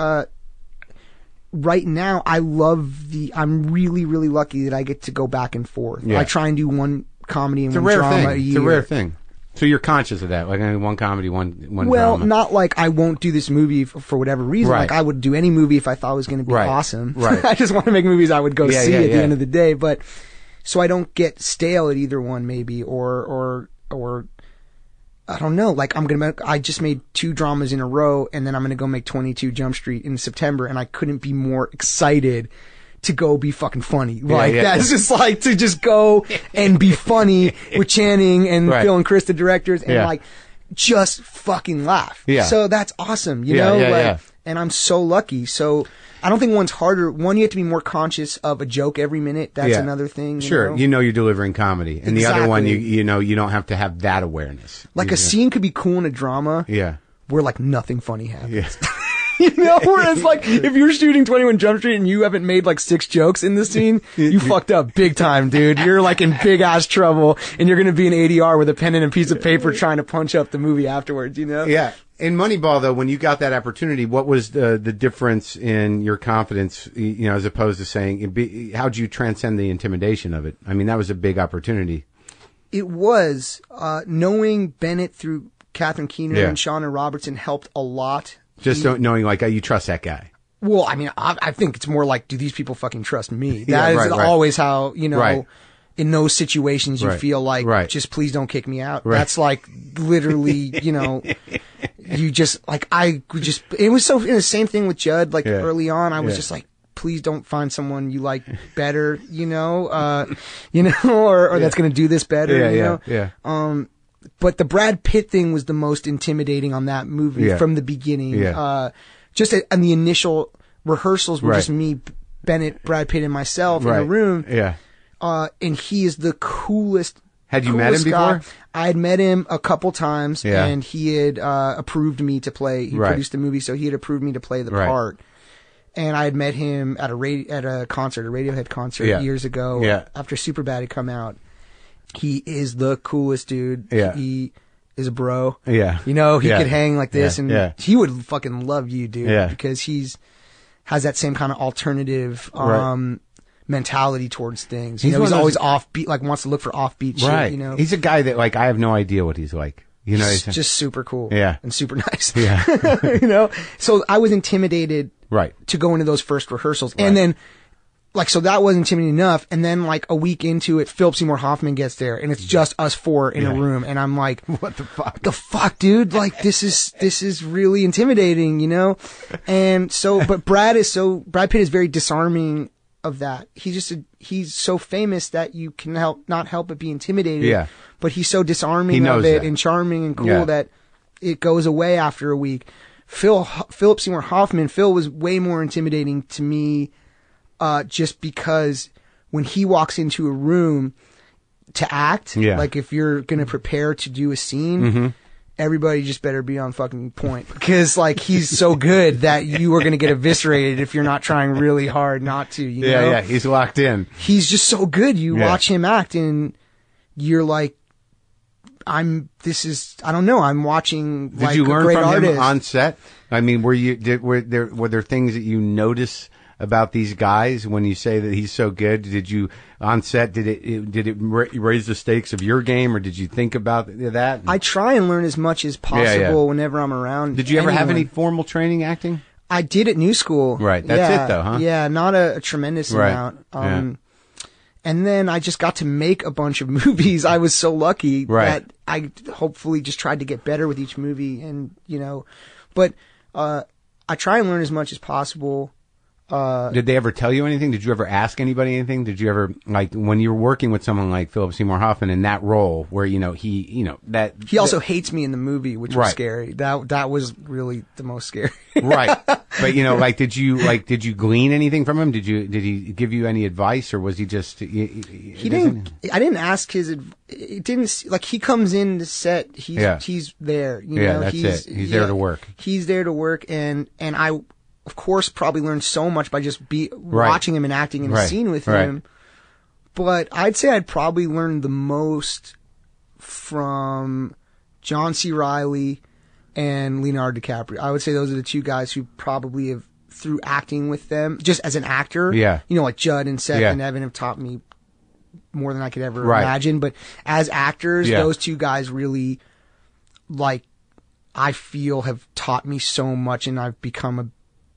right now, I'm really, really lucky that I get to go back and forth. Yeah. I try and do one comedy and one drama a year. It's a rare thing. So you're conscious of that, like one comedy, one well, drama. not like I won't do this movie for whatever reason. Like, I would do any movie if I thought it was going to be awesome. Right. I just want to make movies I would go see at the end of the day. But so I don't get stale at either one, maybe, or I don't know. Like, I just made 2 dramas in a row, and then I'm gonna go make 22 Jump Street in September, and I couldn't be more excited to go be fucking funny. Like, that's just like to just go and be funny with Channing and Phil and Chris, the directors, and like just fucking laugh. Yeah. So that's awesome, you know? Like, and I'm so lucky. So I don't think one's harder. One, you have to be more conscious of a joke every minute. That's another thing. Sure. You know you're delivering comedy. And the other one, you know, you don't have to have that awareness. Like, a scene could be cool in a drama. Yeah. Where, like, nothing funny happens. Yeah. You know, whereas, like, if you're shooting 21 Jump Street and you haven't made, like, 6 jokes in the scene, you fucked up big time, dude. You're, like, in big-ass trouble, and you're gonna be an ADR with a pen and a piece of paper trying to punch up the movie afterwards, you know? Yeah. In Moneyball, though, when you got that opportunity, what was the difference in your confidence, you know, as opposed to saying, how'd you transcend the intimidation of it? I mean, that was a big opportunity. It was. Knowing Bennett through Catherine Keener and Shauna Robertson helped a lot. Just knowing, like, you trust that guy. Well, I mean, I think it's more like, do these people fucking trust me? That is always how, you know, in those situations you feel like, just please don't kick me out. That's like literally, you know, you just, like, it was so, the same thing with Judd, like early on, I was just like, please don't find someone you like better, you know, or that's going to do this better, you know? Yeah. But the Brad Pitt thing was the most intimidating on that movie from the beginning. Just on the initial rehearsals were just me, Bennett, Brad Pitt, and myself in the room. Yeah. And he is the coolest Had you met him before? I had met him a couple times, Yeah. and he had approved me to play. He produced the movie, so he had approved me to play the part. And I had met him at a concert, a Radiohead concert years ago. Yeah. After Superbad had come out. He is the coolest dude. Yeah. He is a bro. Yeah. You know, he could hang like this, and he would fucking love you, dude. Yeah. Because has that same kind of alternative mentality towards things. You know, he's always offbeat, like wants to look for offbeat shit, you know. He's a guy that, like, I have no idea what he's like. You know, he's just super cool. Yeah. And super nice. Yeah. You know? So I was intimidated to go into those first rehearsals. And then, like, so that wasn't intimidating enough. And then, like, a week into it, Philip Seymour Hoffman gets there, and it's just us four in a room. And I'm like, what the fuck? The fuck, dude? Like, this is really intimidating, you know? And so, but Brad Pitt is very disarming of that. He's so famous that you can not help but be intimidated. Yeah. But he's so disarming of it and charming and cool that it goes away after a week. Philip Seymour Hoffman, Phil was way more intimidating to me, just because when he walks into a room to act, like if you're going to prepare to do a scene, everybody just better be on fucking point, because like he's so good that you are going to get eviscerated if you're not trying really hard not to, you know? Yeah, he's locked in. He's just so good. You watch him act and you're like, I'm watching Did like you a learn great from artist. him on set? I mean, were there things that you notice about these guys when you say that he's so good? Did you on set? Did it raise the stakes of your game, or did you think about that? I try and learn as much as possible whenever I'm around. Did you ever have any formal training acting? I did at New School. Right, that's it though, huh? Yeah, not a tremendous amount. And then I just got to make a bunch of movies. I was so lucky that I hopefully just tried to get better with each movie, and you know, but I try and learn as much as possible. Did they ever tell you anything? Did you ever ask anybody anything? Did you ever, like, when you're working with someone like Philip Seymour Hoffman in that role, where he also hates me in the movie, which was scary. That was really the most scary. Right, but you know, like, did you glean anything from him? Did he give you any advice, or was he just? He didn't. I didn't ask his. It didn't, like, he comes in to set. He's there. You know, that's it. He's there to work. He's there to work, and I, of course, probably learned so much by just watching him and acting in a scene with him. But I'd say I'd probably learned the most from John C. Reilly and Leonardo DiCaprio. I would say those are the two guys who probably have, through acting with them, just as an actor, you know, like Judd and Seth and Evan have taught me more than I could ever imagine. But as actors, those two guys really, like, I feel have taught me so much, and I've become a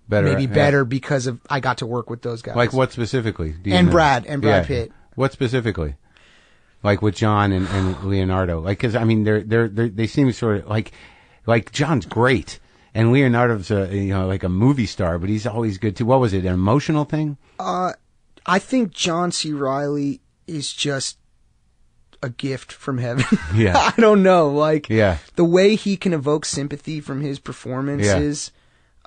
better because of I got to work with those guys. Like what specifically? Brad Pitt. What specifically? Like with John and Leonardo. Like, because I mean, they seem sort of like John's great, and Leonardo's like a movie star, but he's always good too. What was it? An emotional thing? I think John C. Reilly is just a gift from heaven. Yeah. I don't know. Like, the way he can evoke sympathy from his performances.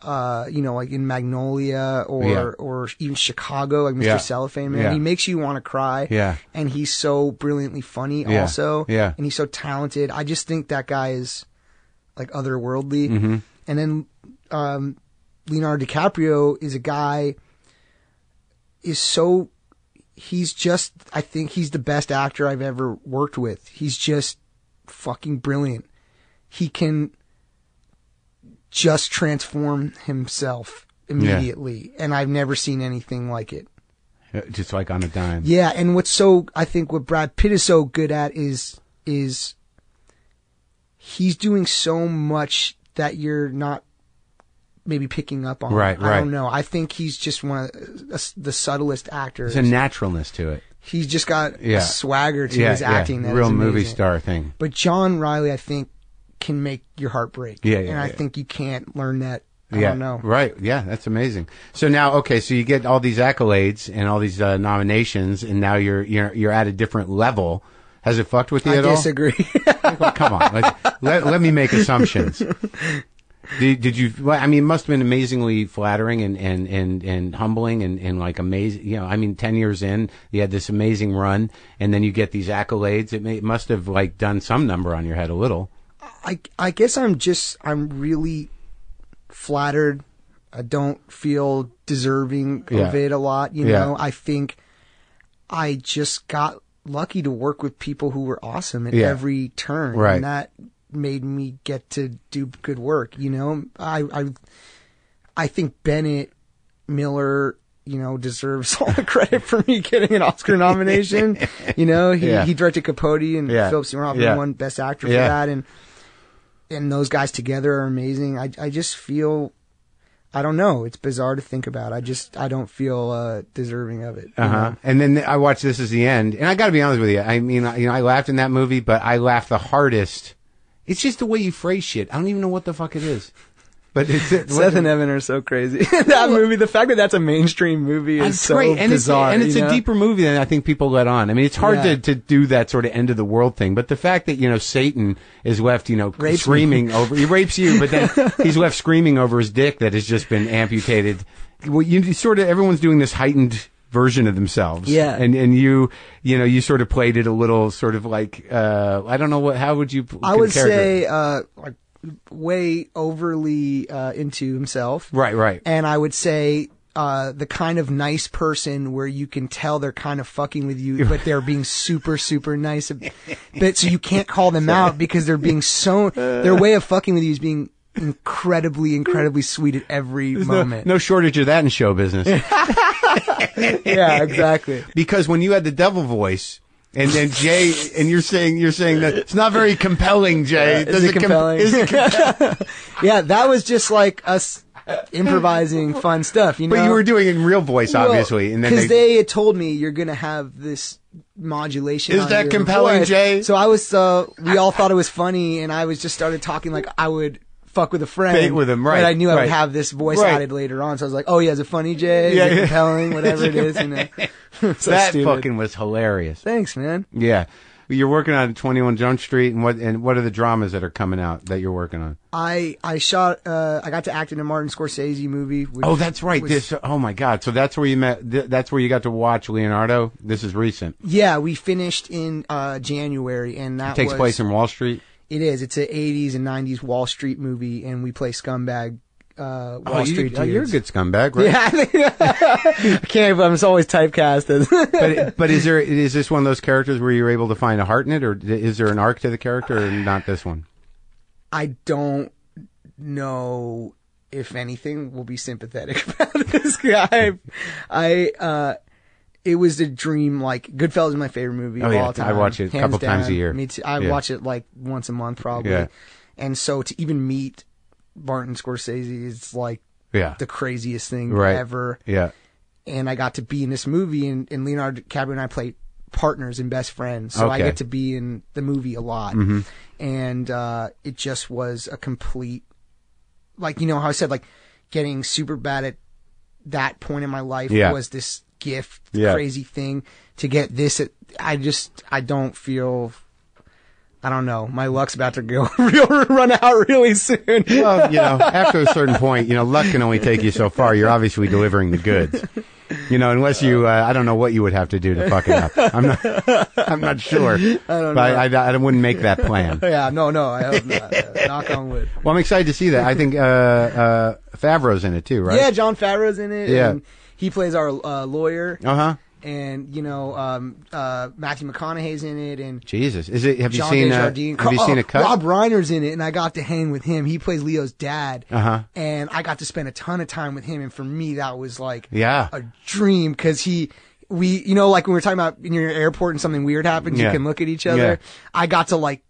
You know, like in Magnolia or even Chicago, like Mr. Cellophane Man. He makes you want to cry. Yeah. And he's so brilliantly funny also. Yeah. And he's so talented. I just think that guy is like otherworldly. Mm-hmm. And then Leonardo DiCaprio is a guy I think he's the best actor I've ever worked with. He's just fucking brilliant. He can just transform himself immediately, and I've never seen anything like it. Just like on a dime. Yeah, and I think what Brad Pitt is so good at is he's doing so much that you're not maybe picking up on. Right. I don't know. I think he's just one of the subtlest actors. There's a naturalness to it. He's just got a swagger to his acting. That real is movie star thing. But John Reilly, I think, can make your heart break. And I think you can't learn that. I don't know. Right. Yeah, that's amazing. So now, so you get all these accolades and all these nominations, and now you're at a different level. Has it fucked with you at all? I disagree. Well, come on. Let me make assumptions. Did you? Well, I mean, it must have been amazingly flattering and humbling and like amazing. You know, I mean, 10 years in, you had this amazing run, and then you get these accolades. It must have like done some number on your head a little. I guess I'm really flattered. I don't feel deserving of it a lot. You know, I think I just got lucky to work with people who were awesome at every turn, right. And that made me get to do good work. You know, I think Bennett Miller, you know, deserves all the credit for me getting an Oscar nomination. You know, he directed Capote, and Philip Seymour Hoffman won Best Actor for that, and those guys together are amazing. I just feel, I don't know. It's bizarre to think about. I don't feel deserving of it. And then I watched This Is the End, and I got to be honest with you. I mean, you know, I laughed in that movie, but I laughed the hardest. It's just the way you phrase shit. I don't even know what the fuck it is. But Seth and Evan are so crazy. That movie, the fact that that's a mainstream movie is so great. And bizarre. It's a deeper movie than I think people let on. I mean, it's hard to do that sort of end of the world thing. But the fact that, you know, Satan is left, you know, screaming over, he rapes you, but then he's left screaming over his dick that has just been amputated. Well, you sort of, everyone's doing this heightened version of themselves. Yeah. And you know, you sort of played it a little sort of like, I don't know how would you I would say, like, way overly into himself. Right. And I would say the kind of nice person where you can tell they're kind of fucking with you, but they're being super, super nice. But so you can't call them out because they're being so, their way of fucking with you is being incredibly, incredibly sweet at every moment. No shortage of that in show business. Yeah, exactly. Because when you had the devil voice, and then Jay, and you're saying that it's not very compelling, Jay. Is it compelling? Yeah, that was just like us improvising fun stuff, you know. But you were doing it in real voice, obviously, and then because they had told me you're gonna have this modulation. Is that compelling, voice. Jay? So I was, we all thought it was funny, and I was just started talking like I would fuck with a friend. Date with him, right? But I knew I would have this voice added later on, so I was like, "Oh yeah, is it funny, Jay? Is it compelling? Whatever it is." You know, so that stupid. fucking was hilarious. Thanks, man. Yeah, you're working on 21 Jump Street, and what are the dramas that are coming out that you're working on? I shot. I got to act in a Martin Scorsese movie. Oh, that's right. Oh my God. So that's where you met. That's where you got to watch Leonardo. This is recent. Yeah, we finished in January, and that takes place in Wall Street. It is. It's an 80s and 90s Wall Street movie, and we play scumbag Wall Street dudes. You're a good scumbag, right? Yeah, I can't. I'm always typecast as. But is this one of those characters where you're able to find a heart in it, or is there an arc to the character, or not this one? I don't know if anything will be sympathetic about this guy. It was a dream. Like, Goodfellas is my favorite movie of all time. I watch it a couple times a year. Me too. I watch it like once a month probably. Yeah. And so to even meet Martin Scorsese is like the craziest thing ever. Yeah. And I got to be in this movie, and Leonardo DiCaprio and I play partners and best friends. So I get to be in the movie a lot. Mm-hmm. And it just was a complete, like, you know how I said, like, getting super bad at that point in my life was this gift, crazy thing. To get this, I don't feel, I don't know, my luck's about to run out really soon. Well, you know, after a certain point, you know, luck can only take you so far. You're obviously delivering the goods. You know, unless you, I don't know what you would have to do to fuck it up. I'm not sure. I don't know. I wouldn't make that plan. Yeah, no, I hope not. Knock on wood. Well, I'm excited to see that. I think Favreau's in it too, right? Yeah, Jon Favreau's in it. Yeah. And he plays our lawyer. Uh-huh. And, you know, Matthew McConaughey's in it, and Jesus, is it? Have you John seen? Desjardins. Have you seen a cut? Rob Reiner's in it, and I got to hang with him. He plays Leo's dad, and I got to spend a ton of time with him. And for me, that was like a dream, because you know, like when we were talking about in your airport and something weird happens, you can look at each other. Yeah. I got to like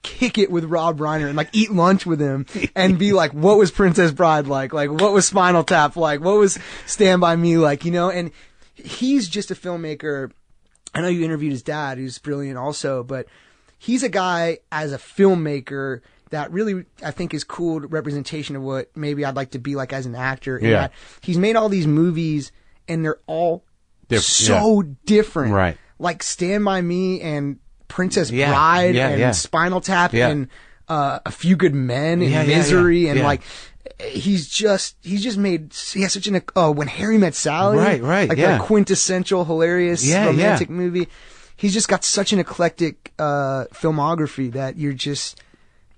kick it with Rob Reiner and like eat lunch with him and be like, what was Princess Bride like? Like, what was Spinal Tap like? What was Stand By Me like? You know, and he's just a filmmaker. I know you interviewed his dad, who's brilliant also, but he's a guy as a filmmaker that really, I think, is cool representation of what maybe I'd like to be like as an actor. In that he's made all these movies and they're all so different. Right. Like Stand By Me and Princess Bride and Spinal Tap and A Few Good Men and Misery and like. He has such an when Harry Met Sally, right, like that quintessential hilarious romantic movie. He's just got such an eclectic filmography that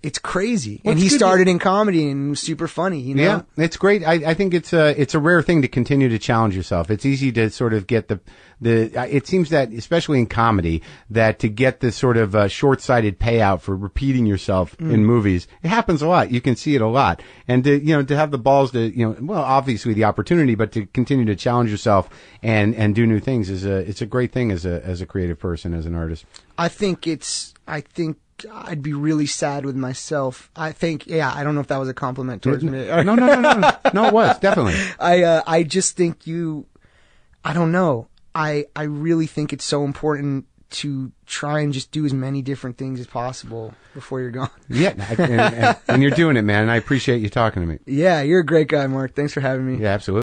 it's crazy. Well, and he started in comedy and was super funny, you know? Yeah, it's great. I think it's a rare thing to continue to challenge yourself. It's easy to sort of get it seems that, especially in comedy, that to get this sort of short-sighted payout for repeating yourself in movies, it happens a lot. You can see it a lot. And to have the balls to, well, obviously the opportunity, but to continue to challenge yourself and do new things it's a great thing as a creative person, as an artist. I think I'd be really sad with myself. I don't know if that was a compliment towards me. No. No, it was, definitely. I just think I don't know. I really think it's so important to try and just do as many different things as possible before you're gone. Yeah, and you're doing it, man, and I appreciate you talking to me. Yeah, you're a great guy, Mark. Thanks for having me. Yeah, absolutely.